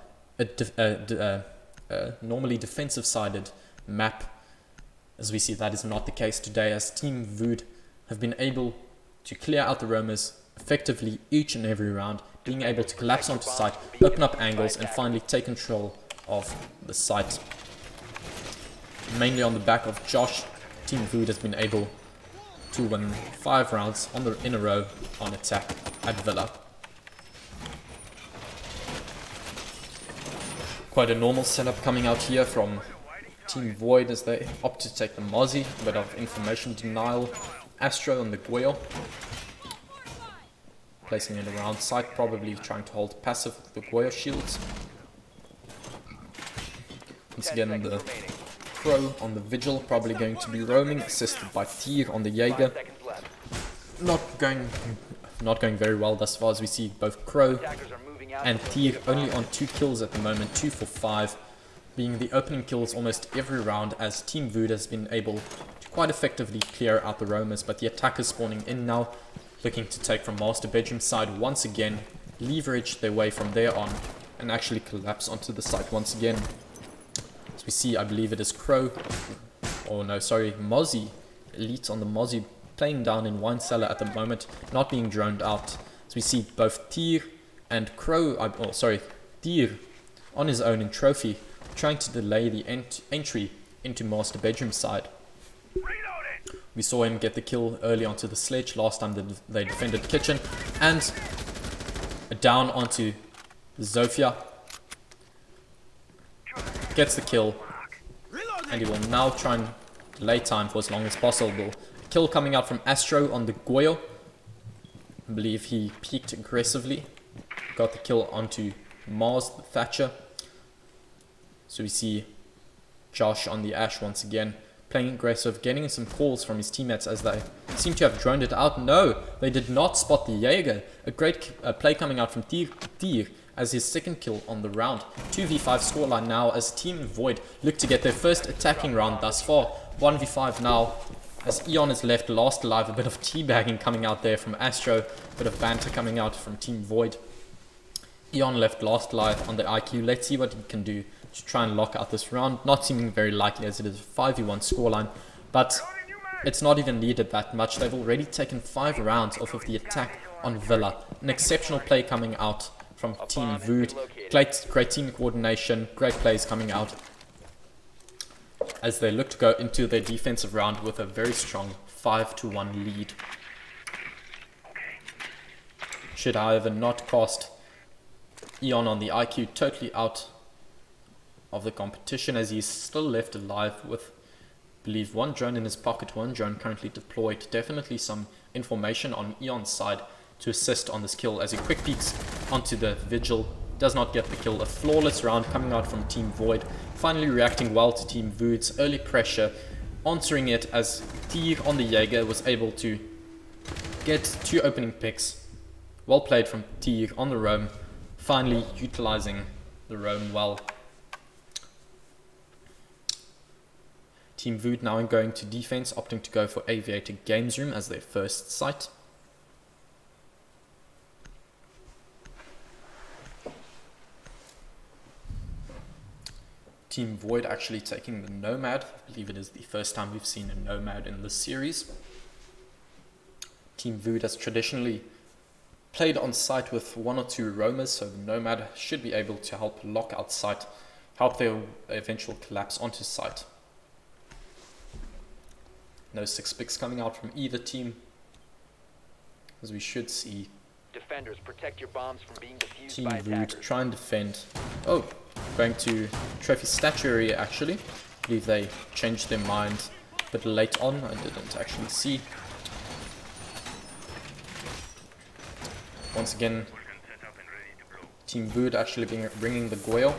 normally defensive sided map, as we see that is not the case today, as Team Vood have been able to clear out the roamers effectively each and every round, being able to collapse onto site, open up angles, and finally take control of the site. Mainly on the back of Josh, Team Vood has been able to win 5 rounds in a row on attack at Villa. Quite a normal setup coming out here from Team Void, as they opt to take the Mozzie, a bit of information denial. Astro on the Guile, placing it around site, probably trying to hold passive with the Guile shields. Once again the Crow on the Vigil, probably going to be roaming, assisted by Tyr on the Jaeger. Not going very well thus far, as we see both Crow and Tyr only on 2 kills at the moment, 2 for 5. being the opening kills almost every round, as Team VUUD has been able to quite effectively clear out the roamers, but the attackers spawning in now, looking to take from master bedroom side once again, leverage their way from there on, and actually collapse onto the site once again. As we see, I believe it is Crow, or no, sorry, Mozzie, Elite on the Mozzie, playing down in Wine Cellar at the moment, not being droned out. As we see both Tier and Crow, Tier on his own in Trophy, trying to delay the entry into master bedroom side. We saw him get the kill early onto the sledge last time that they defended kitchen, and down onto Zofia. Gets the kill, and he will now try and delay time for as long as possible. Kill coming out from Astro on the Goyo. I believe he peeked aggressively. Got the kill onto Mars, the Thatcher. So we see Josh on the Ash once again, playing aggressive, getting some calls from his teammates as they seem to have droned it out. No, they did not spot the Jaeger. A great play coming out from Tier as his second kill on the round. 2v5 scoreline now as Team Void look to get their first attacking round thus far. 1v5 now as Eon is left last alive. A bit of teabagging coming out there from Astro. A bit of banter coming out from Team Void. Eon left last alive on the IQ. Let's see what he can do to try and lock out this round. Not seeming very likely as it is a 5v1 scoreline, but it's not even needed that much. They've already taken 5 rounds off of the attack on Villa. An exceptional play coming out from Team VUUD. Great team coordination, great plays coming out as they look to go into their defensive round with a very strong 5-1 lead. Should however not cost Eon on the IQ totally out of the competition, as he's still left alive with, I believe, 1 drone in his pocket, 1 drone currently deployed. Definitely some information on Eon's side to assist on this kill as he quick peeks onto the Vigil. Does not get the kill. A flawless round coming out from Team Void, finally reacting well to Team VUUD's early pressure, answering it as Tier on the Jaeger was able to get 2 opening picks. Well played from Tier on the roam, finally utilizing the roam well. Team VUUD now going to defense, opting to go for Aviator Games Room as their first site. Team Void actually taking the Nomad. I believe it is the first time we've seen a Nomad in this series. Team VUUD has traditionally played on site with 1 or 2 roamers, so the Nomad should be able to help lock out site, help their eventual collapse onto site. No 6 picks coming out from either team, as we should see Defenders, protect your bombs from being defused Team by VUUD attackers. try and defend. Oh, going to Trophy Statue area actually. I believe they changed their mind a bit late on. I didn't actually see. Once again, Team VUUD actually bringing the Goyle.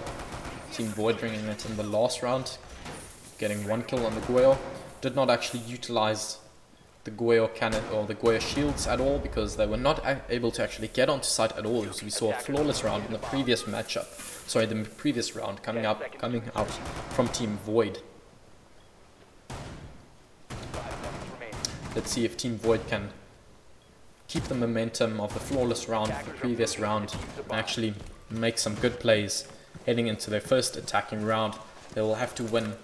Team Void bringing it in the last round, getting 1 kill on the Goyle. Did not actually utilize the Goyo cannon or the Goyo shields at all, because they were not able to actually get onto site at all. So we saw a flawless round in the previous matchup. Sorry, the previous round coming out from Team Void. Let's see if Team Void can keep the momentum of the flawless round of the previous round and actually make some good plays heading into their first attacking round. They will have to win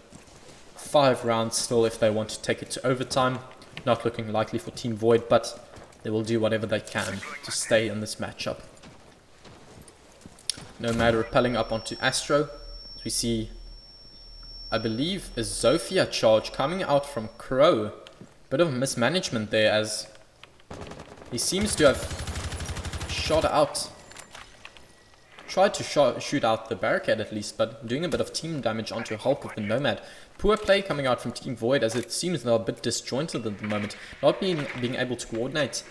5 rounds still if they want to take it to overtime. Not looking likely for Team Void, but they will do whatever they can to stay in this matchup. Nomad rappelling up onto Astro. As we see, I believe, a Zofia charge coming out from Crow. Bit of mismanagement there, as he seems to have shot out. Tried to shoot out the barricade at least, but doing a bit of team damage onto Hulk with the Nomad. Poor play coming out from Team Void, as it seems they're a bit disjointed at the moment, not being able to coordinate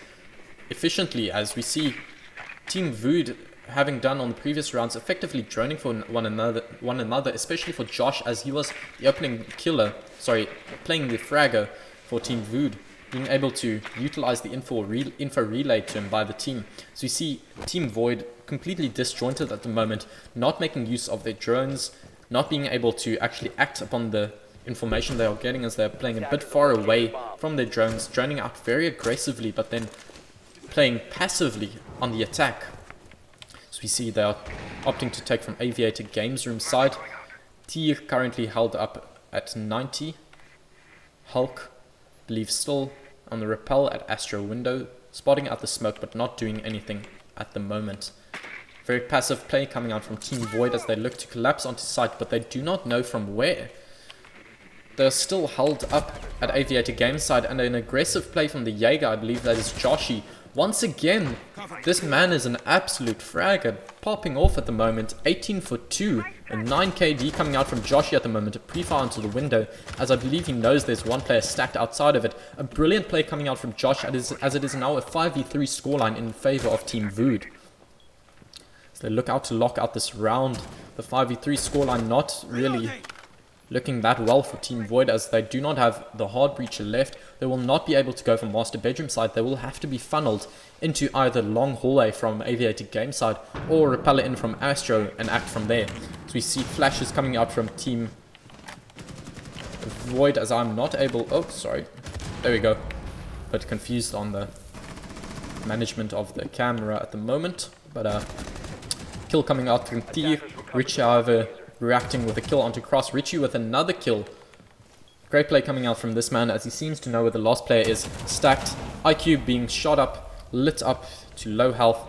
efficiently, as we see Team VUUD having done on the previous rounds, effectively droning for one another, especially for Josh, as he was the opening killer, playing the fragger for Team VUUD, being able to utilize the info relay to him by the team. So we see Team Void completely disjointed at the moment, not making use of their drones, not being able to actually act upon the information they are getting as they're playing a bit far away from their drones, droning out very aggressively, but then playing passively on the attack. So we see they are opting to take from Aviator Games Room side. T currently held up at 90. Hulk, believe still on the rappel at Astro window, spotting out the smoke but not doing anything at the moment. Very passive play coming out from Team Void as they look to collapse onto site, but they do not know from where. They're still held up at Aviator Games side, and an aggressive play from the Jaeger, I believe that is Joshi. Once again, this man is an absolute fragger, popping off at the moment. 18 for 2, a 9 KD coming out from Joshi at the moment, a pre-fire into the window, as I believe he knows there's one player stacked outside of it. A brilliant play coming out from Josh as it is now a 5v3 scoreline in favor of Team VUUD. So they look out to lock out this round. The 5v3 scoreline not really looking that well for Team Void, as they do not have the hard breacher left. They will not be able to go from master bedroom side. They will have to be funneled into either long hallway from Aviator Game side or repeller in from Astro and act from there. So we see flashes coming out from Team Void as I'm not able... Oh, sorry. There we go. But confused on the management of the camera at the moment. But kill coming out from T. Richie, however, reacting with a kill onto Cross. Richie with another kill. Great play coming out from this man as he seems to know where the last player is. Stacked. IQ being shot up, lit up to low health.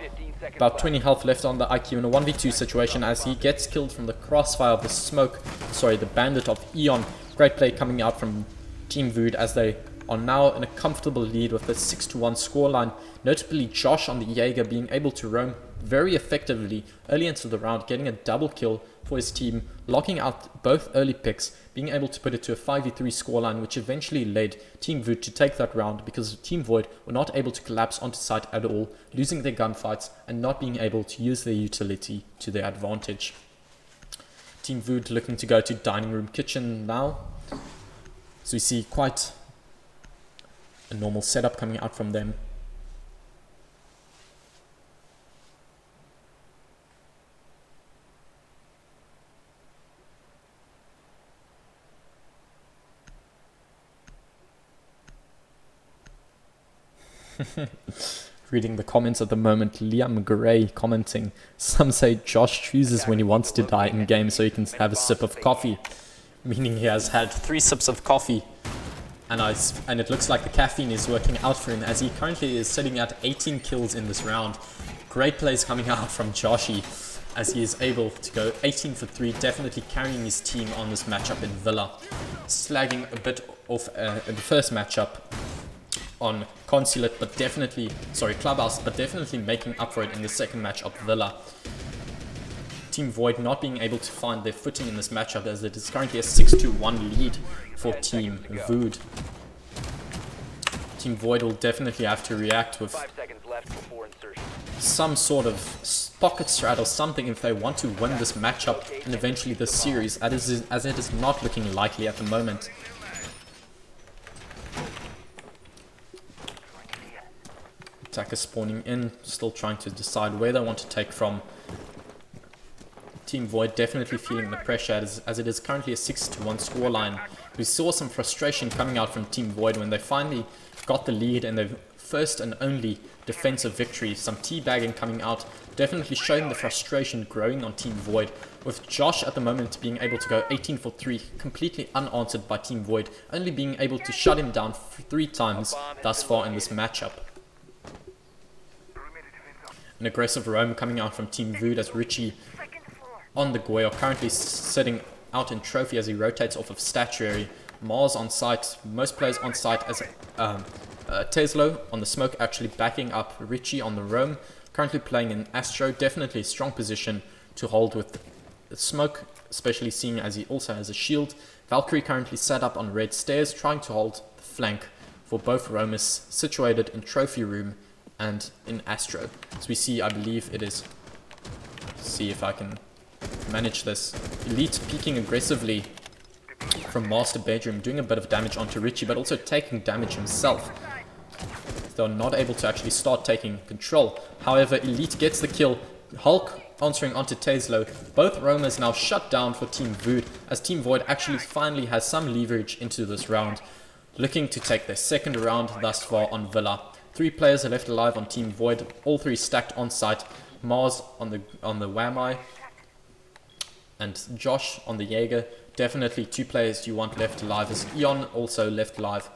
About 20 health left on the IQ in a 1v2 situation as he gets killed from the crossfire of the smoke. Sorry, the bandit of Eon. Great play coming out from Team VUUD as they are now in a comfortable lead with the 6-1 scoreline. Notably, Josh on the Jaeger being able to roam very effectively early into the round, getting a double kill for his team, locking out both early picks, being able to put it to a 5v3 scoreline, which eventually led Team VUUD to take that round because Team Void were not able to collapse onto site at all, losing their gunfights and not being able to use their utility to their advantage. Team VUUD looking to go to dining room kitchen now. So we see quite a normal setup coming out from them. Reading the comments at the moment, Liam Gray commenting, some say Josh chooses when he wants to die in game so he can have a sip of coffee, meaning he has had 3 sips of coffee, and it looks like the caffeine is working out for him as he currently is sitting at 18 kills in this round. Great plays coming out from Joshi as he is able to go 18 for 3, definitely carrying his team on this matchup in Villa, slagging a bit off in the first matchup on Consulate, but definitely, sorry, Clubhouse, but definitely making up for it in the second matchup, Villa. Team Void not being able to find their footing in this matchup as it is currently a 6-1 lead for Team VUUD. Team Void will definitely have to react with 5 seconds left before insertion. some sort of pocket strat or something if they want to win this matchup and eventually this series, as it is not looking likely at the moment. Attackers spawning in, still trying to decide where they want to take from. Team Void definitely feeling the pressure as it is currently a 6-1 scoreline. We saw some frustration coming out from Team Void when they finally got the lead and their first and only defensive victory. Some teabagging coming out, definitely showing the frustration growing on Team Void, with Josh at the moment being able to go 18 for 3, completely unanswered by Team Void, only being able to shut him down 3 times thus far in this matchup. An aggressive roam coming out from Team VUUD as Richie on the Goy are currently sitting out in trophy as he rotates off of statuary. Mars on site, most players on site as Teslo on the smoke actually backing up Richie on the roam. Currently playing in Astro, definitely a strong position to hold with the smoke, especially seeing as he also has a shield. Valkyrie currently set up on red stairs, trying to hold the flank for both roamers situated in trophy room and in Astro. As we see, I believe it is, see if I can manage this. Elite peeking aggressively from master bedroom, doing a bit of damage onto Richie, but also taking damage himself. They're not able to actually start taking control. However, Elite gets the kill. Hulk answering onto Teslo. Both roamers now shut down for Team Void, as Team Void actually finally has some leverage into this round, looking to take their second round thus far on Villa. 3 players are left alive on Team Void, all 3 stacked on site. Mars on the Whammy and Josh on the Jaeger. Definitely 2 players you want left alive, as Eon also left alive.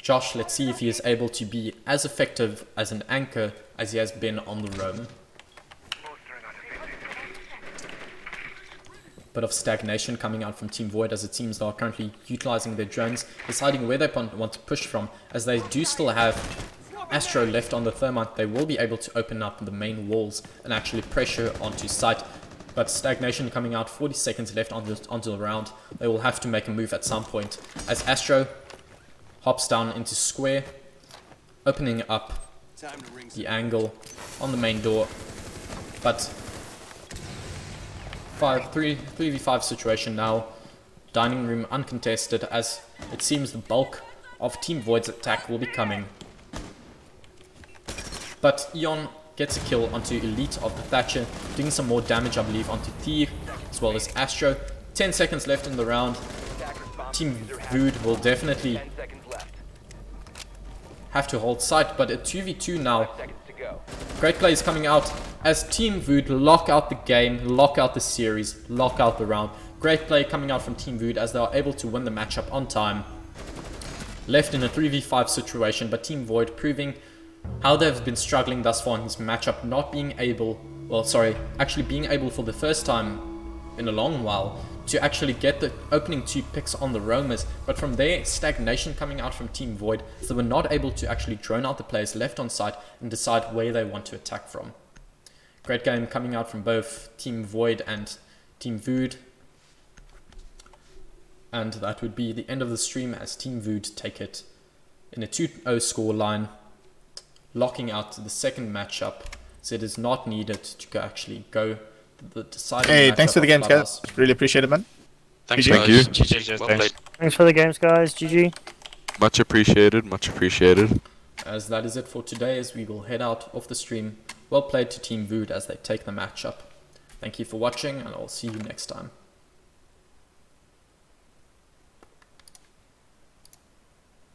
Josh, let's see if he is able to be as effective as an anchor as he has been on the roam. Bit of stagnation coming out from Team Void, as it seems they are currently utilizing their drones, deciding where they want to push from, as they do still have Astro left on the Thermite. They will be able to open up the main walls and actually pressure onto site. But stagnation coming out, 40 seconds left onto the round. They will have to make a move at some point, as Astro hops down into square, opening up the angle on the main door. But 3v5 situation now. Dining room uncontested, as it seems the bulk of Team Void's attack will be coming. But Eon gets a kill onto Elite of the Thatcher, doing some more damage, I believe, onto Thief, as well as Astro. 10 seconds left in the round. Team Void will definitely have to hold site, but a 2v2 now. Great plays coming out as Team Void lock out the game, lock out the series, lock out the round. Great play coming out from Team Void, as they are able to win the matchup on time. Left in a 3v5 situation, but Team Void proving how they've been struggling thus far in this matchup, not being able, actually being able for the first time in a long while to actually get the opening 2 picks on the roamers. But from there, stagnation coming out from Team Void, so they were not able to actually drone out the players left on site and decide where they want to attack from. Great game coming out from both Team Void and Team Void. And that would be the end of the stream, as Team Void take it in a 2-0 scoreline, locking out the second matchup, so it is not needed to actually go the deciding matchup. Hey, thanks for the games, Clubhouse. guys. Really appreciate it, man. Thanks, GG. guys. Thank you. GG. Well played. Thanks for the games, guys. GG. Much appreciated, much appreciated. As that is it for today, as we will head out of the stream. Well played to Team Void as they take the matchup. Thank you for watching, and I'll see you next time.